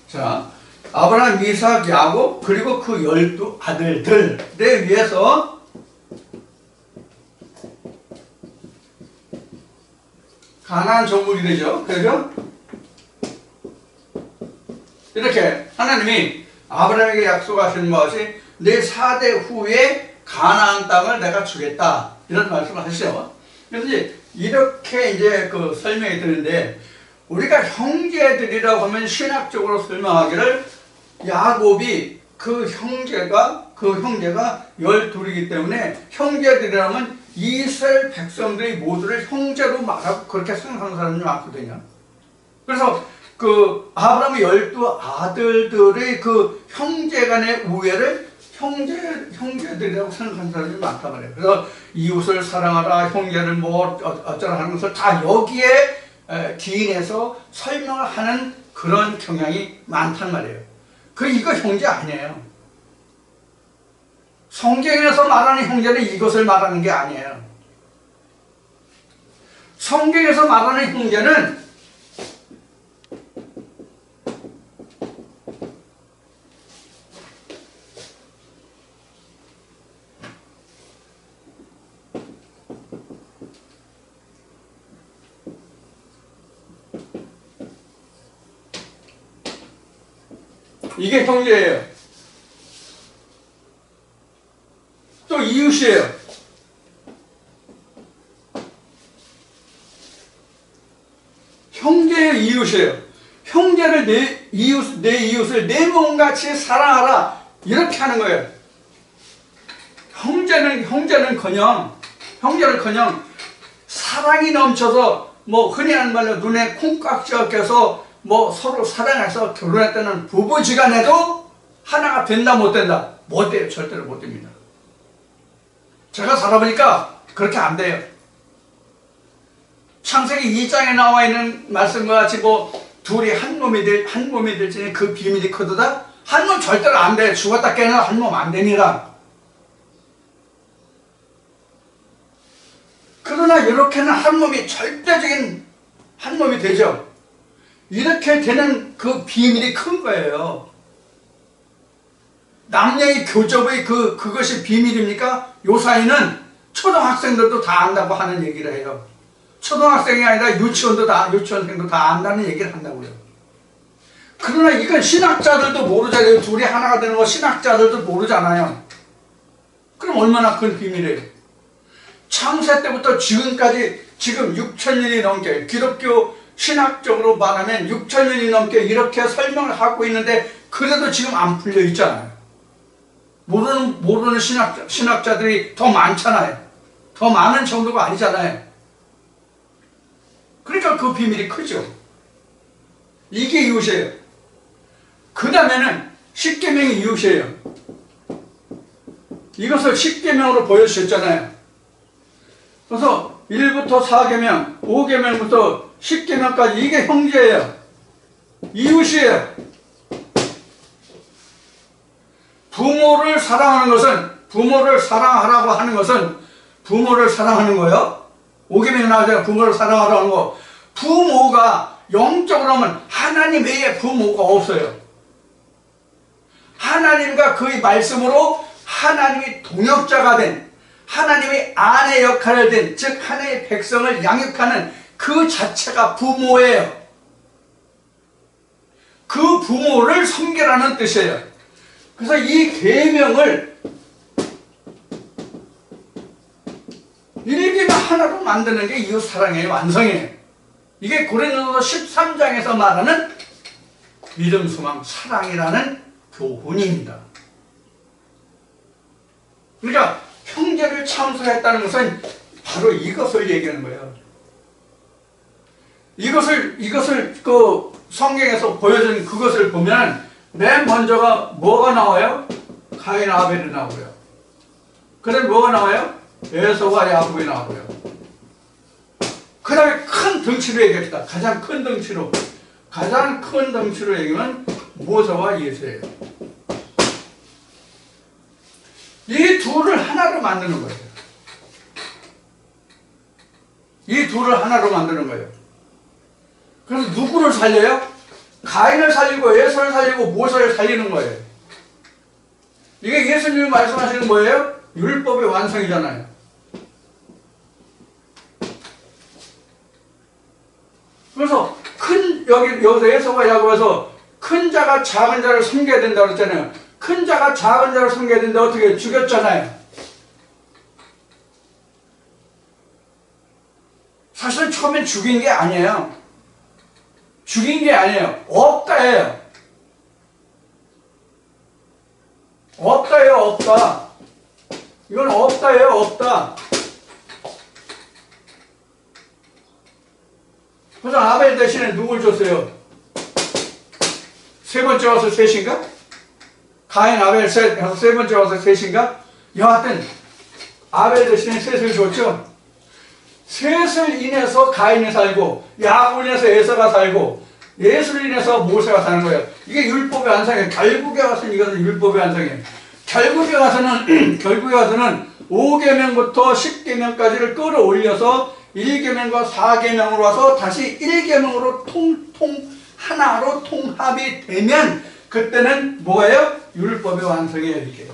Speaker 1: 자, 아브라함, 이삭, 야곱 그리고 그 12아들들에 위해서 가나안 정복이 되죠. 그죠? 이렇게 하나님이 아브라함에게 약속하신 것이 내 4대 후에 가나안 땅을 내가 주겠다. 이런 말씀을 하시죠. 그래서 이렇게 이제 그 설명이 되는데, 우리가 형제들이라고 하면 신학적으로 설명하기를 야곱이 그 형제가 12이기 때문에 형제들이라면 이스라엘 백성들이 모두를 형제로 말하고 그렇게 생각하는 사람이 많거든요. 그래서 그 아브라함의 12아들들의 그 형제 간의 우애를 형제들이라고 생각하는 사람이 많단 말이에요. 그래서 이웃을 사랑하라, 형제를 뭐 어쩌라 하는 것을 다 여기에 기인해서 설명을 하는 그런 경향이 많단 말이에요. 이거 형제 아니에요. 성경에서 말하는 형제는 이것을 말하는 게 아니에요. 성경에서 말하는 형제는 이게 형제예요. 또 이웃이에요. 형제예요, 이웃이에요. 형제를 내 이웃을 내 몸같이 사랑하라. 이렇게 하는 거예요. 형제는커녕 사랑이 넘쳐서 뭐 흔히 하는 말로 눈에 콩깍지가 껴서 뭐 서로 사랑해서 결혼했다는 부부지간에도 하나가 된다 못 된다? 못 돼요. 절대로 못 됩니다. 제가 살아보니까 그렇게 안 돼요. 창세기 2장에 나와 있는 말씀과 같이 뭐 둘이 한 몸이 될지니 그 비밀이 크도다? 한 몸 절대로 안 돼요. 죽었다 깨나 한 몸 안 됩니다. 그러나 이렇게는 한 몸이 절대적인 한 몸이 되죠. 이렇게 되는 그 비밀이 큰 거예요. 남녀의 교접의 그것이 비밀입니까? 요 사이는 초등학생들도 다 안다고 하는 얘기를 해요. 초등학생이 아니라 유치원생도 다 안다는 얘기를 한다고요. 그러나 이건 신학자들도 모르잖아요. 둘이 하나가 되는 거 신학자들도 모르잖아요. 그럼 얼마나 큰 비밀이에요. 창세 때부터 지금까지 지금 6,000년이 넘게 기독교 신학적으로 말하면 6,000년이 넘게 이렇게 설명을 하고 있는데 그래도 지금 안 풀려 있잖아요. 모르는 신학자들이 더 많잖아요. 더 많은 정도가 아니잖아요. 그러니까 그 비밀이 크죠. 이게 이웃이에요. 그 다음에는 십계명이 이웃이에요. 이것을 십계명으로 보여주셨잖아요. 그래서 1부터 4계명, 5계명부터 10계명까지 이게 형제예요. 이웃이에요. 부모를 사랑하는 것은, 부모를 사랑하라고 하는 것은 부모를 사랑하는 거예요. 5계명에 나오잖아요. 부모를 사랑하라고 하는 거. 부모가 영적으로 하면 하나님 외에 부모가 없어요. 하나님과 그의 말씀으로 하나님이 동역자가 된, 하나님의 아내 역할을 된, 즉 하나님의 백성을 양육하는 그 자체가 부모예요. 그 부모를 섬기라는 뜻이에요. 그래서 이 계명을 일개명 하나로 만드는 게 이웃 사랑의 완성이에요. 이게 고린도서 13장에서 말하는 믿음, 소망, 사랑이라는 교훈입니다. 그러니까 형제를 창조했다는 것은 바로 이것을 얘기하는 거예요. 이것을 그 성경에서 보여준 그것을 보면 맨 먼저가 뭐가 나와요? 가인 아벨이 나오고요. 그다음에 뭐가 나와요? 에서와 야곱이 나오고요. 그 다음에 큰 덩치로 얘기합시다. 가장 큰 덩치로 얘기하면 모세와 예수예요. 이 둘을 하나로 만드는 거예요. 이 둘을 하나로 만드는 거예요. 그래서 누구를 살려요? 가인을 살리고 에서를 살리고 모세를 살리는 거예요. 이게 예수님이 말씀하시는 뭐예요? 율법의 완성이잖아요. 그래서 여기서 에서와 야곱에서 큰 자가 작은 자를 섬겨야 된다고 그랬잖아요. 큰 자가 작은 자를 섬겨야 된다. 어떻게 죽였잖아요. 사실은 처음엔 죽인 게 아니에요. 죽인 게 아니에요. 없다예요. 없다예요. 없다. 이건 없다예요. 없다. 그래서 아벨 대신에 누굴 줬어요? 세 번째 와서 셋인가? 가인 아벨 세 번째 와서 셋인가? 여하튼 아벨 대신에 셋을 줬죠. 셋을 인해서 가인이 살고 야곱 인해서 에서가 살고 예수를 인해서 모세가 사는 거예요. 이게 율법의 완성이에요. 결국에 와서는 이것은 율법의 완성이에요. 결국에 와서는 5계명부터 10계명까지를 끌어올려서 1계명과 4계명으로 와서 다시 1계명으로 하나로 통합이 되면 그때는 뭐예요? 율법의 완성이에요. 이게.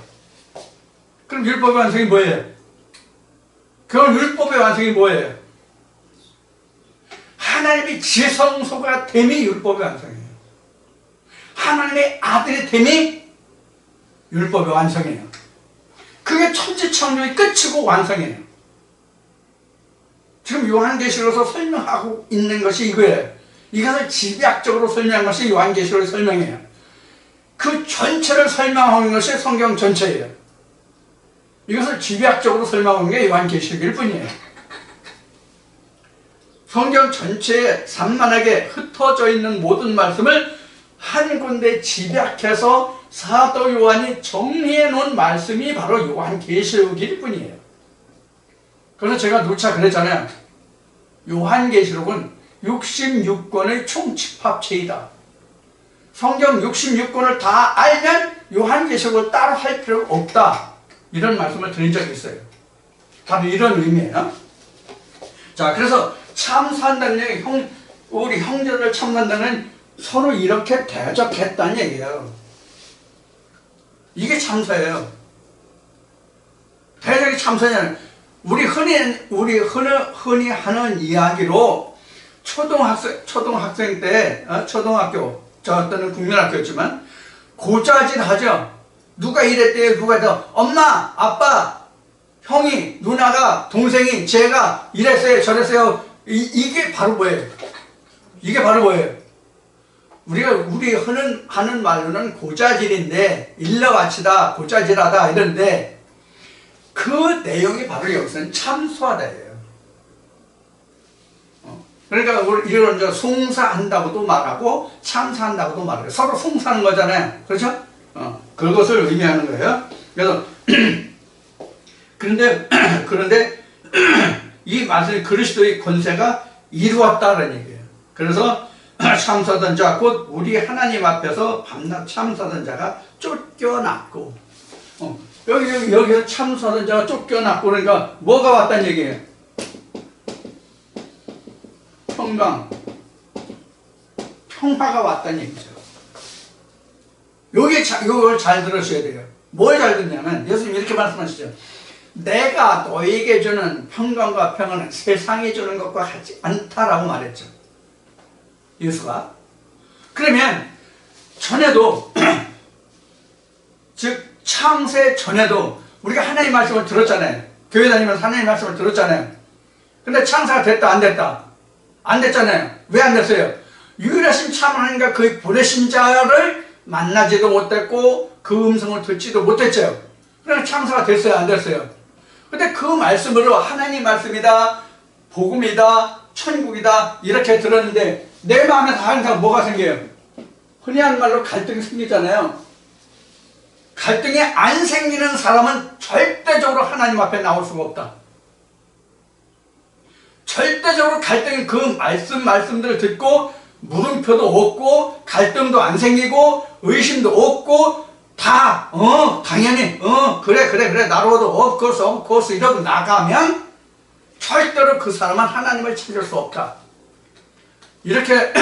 Speaker 1: 그럼 율법의 완성이 뭐예요? 그럼 율법의 완성이 뭐예요? 하나님의 지성소가 됨이 율법의 완성이에요. 하나님의 아들이 됨이 율법의 완성이에요. 그게 천지창조의 끝이고 완성이에요. 지금 요한계시록에서 설명하고 있는 것이 이거예요. 이것을 집약적으로 설명한 것이 요한계시록의 설명이에요. 그 전체를 설명하는 것이 성경 전체예요. 이것을 집약적으로 설명하는 게 요한계시록일 뿐이에요. 성경 전체에 산만하게 흩어져 있는 모든 말씀을 한 군데 집약해서 사도 요한이 정리해 놓은 말씀이 바로 요한계시록일 뿐이에요. 그래서 제가 누차 그랬잖아요. 요한계시록은 66권의 총집합체이다. 성경 66권을 다 알면 요한계시록을 따로 할 필요가 없다. 이런 말씀을 드린 적이 있어요. 바로 이런 의미예요. 자, 그래서 참사한다는 얘기, 우리 형제들 참사한다는 서로 이렇게 대적했다는 얘기예요. 이게 참사예요. 대적이 참사냐는 우리 흔히 하는 이야기로 초등학생 때 초등학교 저때는 국민학교였지만 고자질 하죠. 누가 이랬대요. 누가 더 엄마, 아빠, 형이, 누나가, 동생이, 제가 이랬어요. 저랬어요. 이게 바로 뭐예요? 이게 바로 뭐예요? 우리 하는 말로는 고자질인데 일러바치다, 고자질하다 이런데 그 내용이 바로 여기서는 참소하다예요. 그러니까 우리 이런 저 송사한다고도 말하고 참사한다고도 말해요. 서로 송사하는 거잖아요. 그렇죠? 그것을 의미하는 거예요. 그래서 그런데 이 말씀이 그리스도의 권세가 이루었다는 얘기예요. 그래서 참사던 자 곧 우리 하나님 앞에서 밤낮 참사던 자가 쫓겨났고 여기서 참사던 자가 쫓겨났고 그러니까 뭐가 왔다는 얘기예요? 평화가 왔다는 얘기죠. 요걸 잘 들으셔야 돼요. 뭘 잘 듣냐면 예수님 이렇게 말씀하시죠. 내가 너에게 주는 평강과 평안은 세상이 주는 것과 같지 않다라고 말했죠. 예수가. 그러면 전에도 즉 창세 전에도 우리가 하나님 말씀을 들었잖아요. 교회 다니면서 하나님 말씀을 들었잖아요. 근데 창세가 됐다 안 됐다? 안 됐잖아요. 왜 안 됐어요? 유일하신 참 하나님과 그의 보내신 자를 만나지도 못했고 그 음성을 듣지도 못했죠. 그러나 창사가 됐어요 안 됐어요? 근데 그 말씀으로 하나님 말씀이다, 복음이다, 천국이다 이렇게 들었는데 내 마음에서 항상 뭐가 생겨요? 흔히 하는 말로 갈등이 생기잖아요. 갈등이 안 생기는 사람은 절대적으로 하나님 앞에 나올 수가 없다. 절대적으로 갈등이 그 말씀들을 듣고 물음표도 없고 갈등도 안 생기고 의심도 없고 다 당연히 그래 나로도 of course 이러고 나가면 절대로 그 사람은 하나님을 찾을 수 없다. 이렇게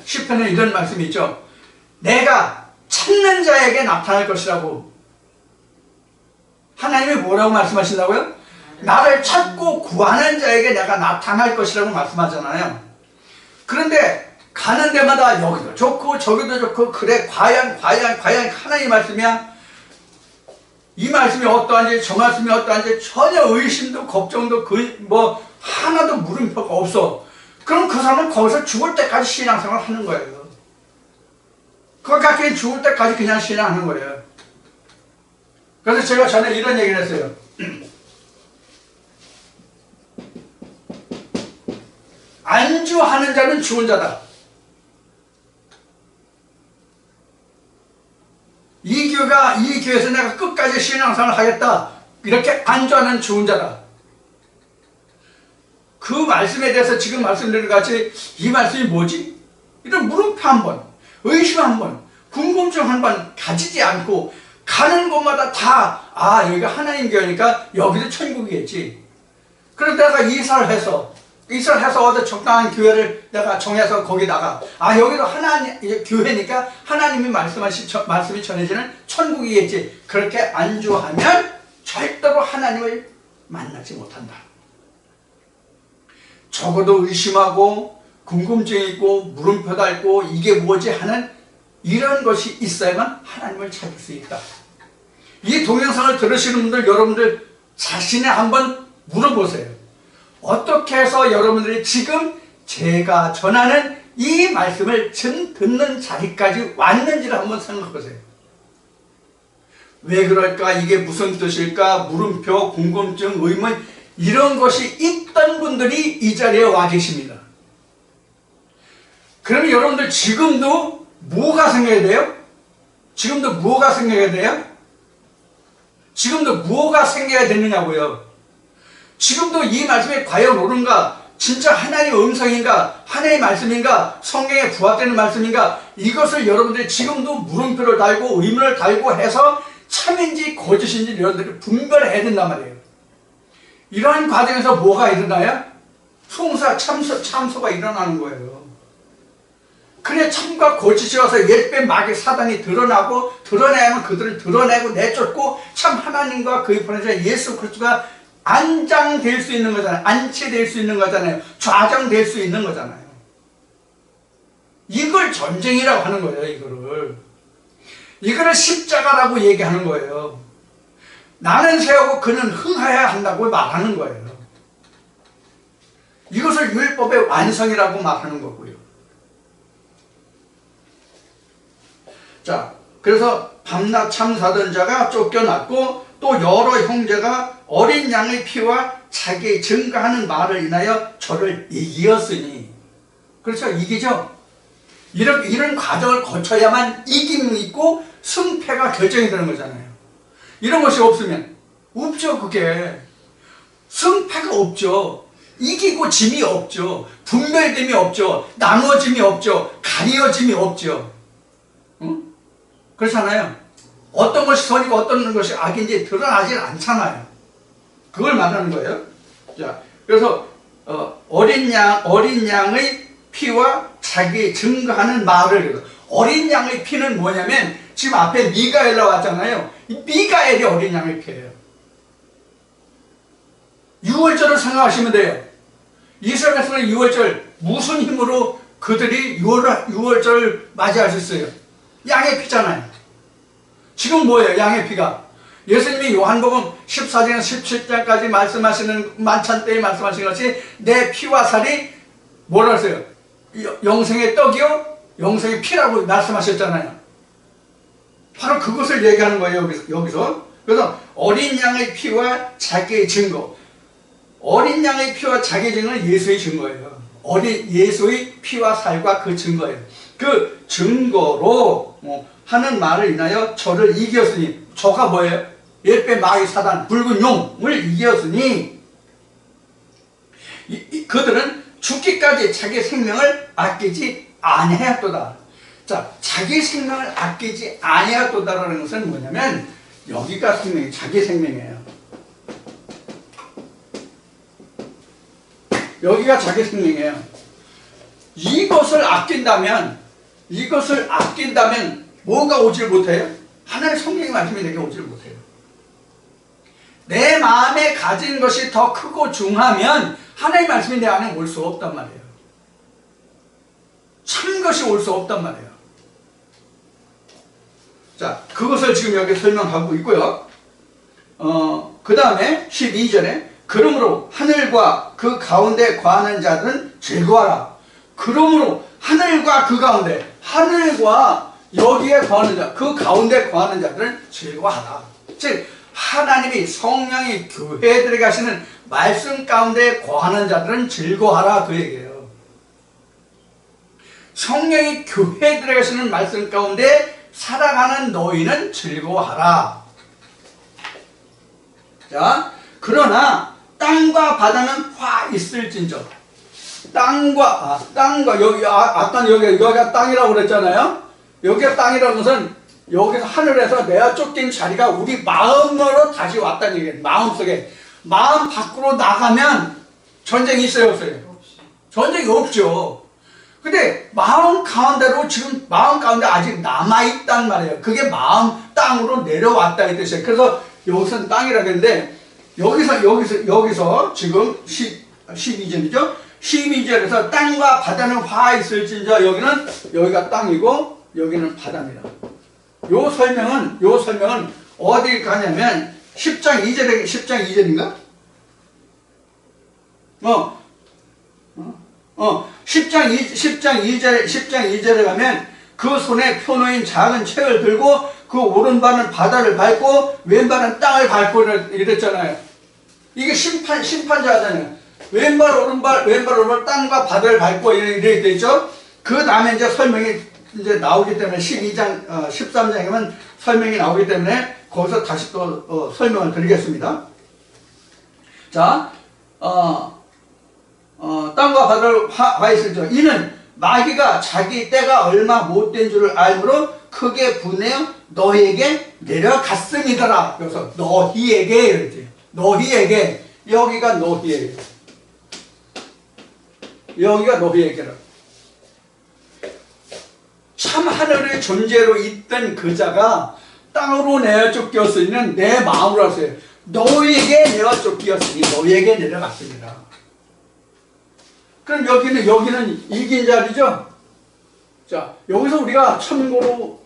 Speaker 1: 시편에 이런 말씀이 있죠. 내가 찾는 자에게 나타날 것이라고. 하나님이 뭐라고 말씀하신다고요? 나를 찾고 구하는 자에게 내가 나타날 것이라고 말씀하잖아요. 그런데 가는 데마다 여기도 좋고 저기도 좋고 그래 과연 하나님 말씀이야? 이 말씀이 어떠한지 저 말씀이 어떠한지 전혀 의심도 걱정도 뭐 하나도 물음표가 없어. 그럼 그 사람은 거기서 죽을 때까지 신앙생활을 하는 거예요. 거기까지 죽을 때까지 그냥 신앙하는 거예요. 그래서 제가 전에 이런 얘기를 했어요. 안주하는 자는 죽은 자다. 이 교회에서 내가 끝까지 신앙생활을 하겠다. 이렇게 안주하는 죽은 자다. 그 말씀에 대해서 지금 말씀드린 것 같이 이 말씀이 뭐지? 이런 물음표 한 번, 의심 한 번, 궁금증 한 번 가지지 않고 가는 곳마다 다 여기가 하나님 교회니까 여기도 천국이겠지. 그래서 내가 이사를 해서 어디 적당한 교회를 내가 정해서 거기다가 여기도 하나님 교회니까 하나님이 말씀이 전해지는 천국이겠지. 그렇게 안주하면 절대로 하나님을 만나지 못한다. 적어도 의심하고 궁금증이 있고 물음표 달고 이게 뭐지 하는 이런 것이 있어야만 하나님을 찾을 수 있다. 이 동영상을 들으시는 분들, 여러분들 자신에 한번 물어보세요. 어떻게 해서 여러분들이 지금 제가 전하는 이 말씀을 듣는 자리까지 왔는지를 한번 생각해보세요. 왜 그럴까? 이게 무슨 뜻일까? 물음표, 궁금증, 의문 이런 것이 있던 분들이 이 자리에 와 계십니다. 그러면 여러분들 지금도 뭐가 생겨야 돼요? 지금도 뭐가 생겨야 돼요? 지금도 뭐가 생겨야 되느냐고요? 지금도 이 말씀이 과연 옳은가? 진짜 하나님의 음성인가? 하나님의 말씀인가? 성경에 부합되는 말씀인가? 이것을 여러분들이 지금도 물음표를 달고 의문을 달고 해서 참인지 거짓인지 여러분들이 분별해야 된단 말이에요. 이러한 과정에서 뭐가 일어나요? 송사, 참소가 일어나는 거예요. 그래 참과 거짓이 와서 옛배 마귀 사단이 드러나고 드러내면 그들을 드러내고 내쫓고 참 하나님과 그의 보내신 예수 그리스도가 안장될 수 있는 거잖아요. 안치될 수 있는 거잖아요. 좌정될 수 있는 거잖아요. 이걸 전쟁이라고 하는 거예요. 이거를 십자가라고 얘기하는 거예요. 나는 세우고 그는 흥하여야 한다고 말하는 거예요. 이것을 율법의 완성이라고 말하는 거고요. 자, 그래서 밤낮 참사던 자가 쫓겨났고 또 여러 형제가 어린 양의 피와 자기의 증거하는 말을 인하여 저를 이기었으니. 그렇죠? 이기죠? 이런 과정을 거쳐야만 이김이 있고 승패가 결정이 되는 거잖아요. 이런 것이 없으면 없죠. 그게 승패가 없죠. 이기고 짐이 없죠. 분별됨이 없죠. 나누어짐이 없죠. 가려짐이 없죠. 응? 그렇잖아요. 어떤 것이 선이고 어떤 것이 악인지 드러나질 않잖아요. 그걸 말하는 거예요. 자, 그래서 어린 양의 피와 자기 증거하는 말을, 어린 양의 피는 뭐냐면 지금 앞에 미가엘 나왔잖아요. 이 미가엘이 어린 양의 피예요. 유월절을 생각하시면 돼요. 이스라엘에서는 유월절 무슨 힘으로 그들이 유월절을 맞이하셨어요? 양의 피잖아요. 지금 뭐예요? 양의 피가. 예수님이 요한복음 14장에서 17장까지 말씀하시는 만찬 때에 말씀하신 것이 내 피와 살이 뭐라 했어요? 영생의 떡이요? 영생의 피라고 말씀하셨잖아요. 바로 그것을 얘기하는 거예요. 여기서. 그래서 어린 양의 피와 자기의 증거. 어린 양의 피와 자기의 증거는 예수의 증거예요. 예수의 피와 살과 그 증거예요. 그 증거로 하는 말을 인하여 저를 이겼으니, 저가 뭐예요? 옛배 마귀 사단 붉은 용을 이겼으니 그들은 죽기까지 자기 생명을 아끼지 아니하였도다. 자, 자기 생명을 아끼지 아니하였도다라는 것은 뭐냐면 여기가 자기 생명이에요. 여기가 자기 생명이에요. 이것을 아낀다면 뭐가 오질 못해요? 하나님의 성경의 말씀이 내게 오질 못해요. 내 마음에 가진 것이 더 크고 중하면 하나님의 말씀이 내 안에 올 수 없단 말이에요. 큰 것이 올 수 없단 말이에요. 자, 그것을 지금 여기 설명하고 있고요. 그 다음에 12절에 그러므로 하늘과 그 가운데 거하는 자들은 즐거워하라. 그러므로 하늘과 그 가운데, 하늘과 여기에 거하는 자, 그 가운데 거하는 자들은 즐거워하라. 즉 하나님이 성령이 교회들에게 하시는 말씀 가운데 거하는 자들은 즐거워하라, 그 얘기예요. 성령이 교회들에게 하시는 말씀 가운데 살아가는 너희는 즐거워하라. 자, 그러나 땅과 바다는 화 있을진저. 땅과 여기 아까 여기가 땅이라고 그랬잖아요. 여기가 땅이라는 것은 여기서 하늘에서 내가 쫓긴 자리가 우리 마음으로 다시 왔다는 얘기예요. 마음속에. 마음 밖으로 나가면 전쟁이 있어요, 없어요? 전쟁이 없죠. 근데 마음 가운데로 지금 마음 가운데 아직 남아있단 말이에요. 그게 마음 땅으로 내려왔다 이 뜻이에요. 그래서 여기서는 땅이라고 했는데 여기서 지금 12절이죠. 12절에서 땅과 바다는 화 있을진저, 여기가 땅이고 여기는 바다입니다. 요 설명은 어디 가냐면 10장 2절인가? 10장 2절에 가면 그 손에 펴놓인 작은 책을 들고 그 오른발은 바다를 밟고 왼발은 땅을 밟고 이랬잖아요. 이게 심판자잖아요. 왼발 오른발 땅과 바다를 밟고 이렇게 돼 있죠. 그 다음에 이제 설명이 이제 나오기 때문에 13장이면 설명이 나오기 때문에 거기서 다시 또 설명을 드리겠습니다. 자, 땅과 바다를 화했을지어 이는 마귀가 자기 때가 얼마 못된 줄을 알므로 크게 분하여 너희에게 내려갔음이더라. 그래서 너희에게 이랬지. 너희에게, 여기가 너희에게, 여기가 너희에게라. 참 하늘의 존재로 있던 그 자가 땅으로 내어 쫓겼으니 내 마음으로 하세요. 너희에게 내어 쫓겼으니 너희에게 내려갔습니다. 그럼 여기는 이긴 자리죠? 자, 여기서 우리가 참고로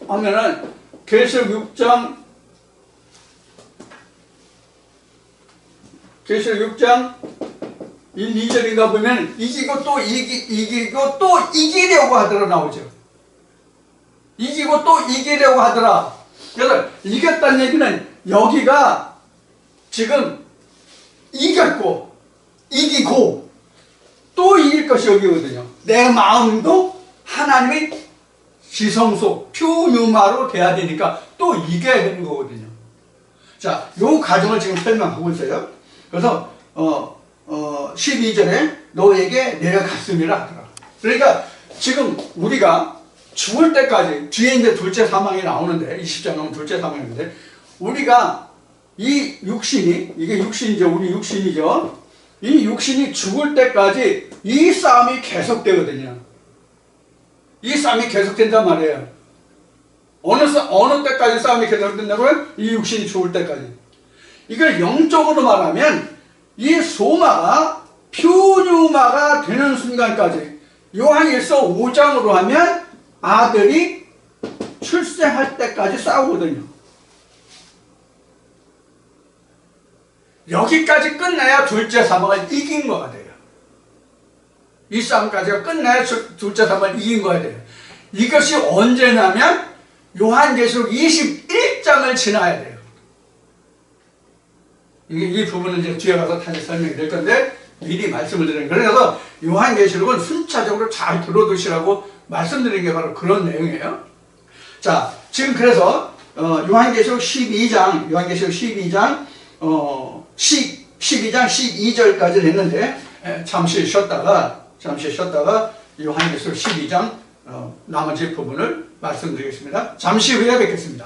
Speaker 1: 하면은 계시록 6장 1, 2절인가 보면 이기고 또 이기고 또 이기려고 하더라 나오죠. 이기고 또 이기려고 하더라. 그래서 이겼다는 얘기는 여기가 지금 이겼고 이기고 또 이길 것이 여기거든요. 내 마음도 하나님의 지성소 퓨뉴마로 돼야 되니까 또 이겨야 되는 거거든요. 자, 요 과정을 지금 설명하고 있어요. 그래서 12절에 너에게 내려갔음이라 하더라. 그러니까 지금 우리가 죽을 때까지, 뒤에 이제 둘째 사망이 나오는데 20장 나오면 둘째 사망인데, 우리가 이 육신이, 이게 육신이죠. 우리 육신이죠. 이 육신이 죽을 때까지 이 싸움이 계속되거든요. 이 싸움이 계속된단 말이에요. 어느 때까지 싸움이 계속된다고요? 이 육신이 죽을 때까지. 이걸 영적으로 말하면 이 소마가 퓨뉴마가 되는 순간까지, 요한일서 5장으로 하면 아들이 출생할 때까지 싸우거든요. 여기까지 끝나야 둘째 사망을 이긴 거가 돼요. 이 싸움까지가 끝나야 둘째 사망을 이긴 거가 돼요. 이것이 언제냐면 요한계시록 21장을 지나야 돼요. 이 부분은 이제 뒤에 가서 다시 설명이 될 건데 미리 말씀을 드리는 거예요. 그래서 요한계시록은 순차적으로 잘 들어두시라고 말씀드린 게 바로 그런 내용이에요. 자, 지금 그래서 요한계시록 12장 12절까지 했는데 잠시 쉬었다가 요한계시록 12장 나머지 부분을 말씀드리겠습니다. 잠시 후에 뵙겠습니다.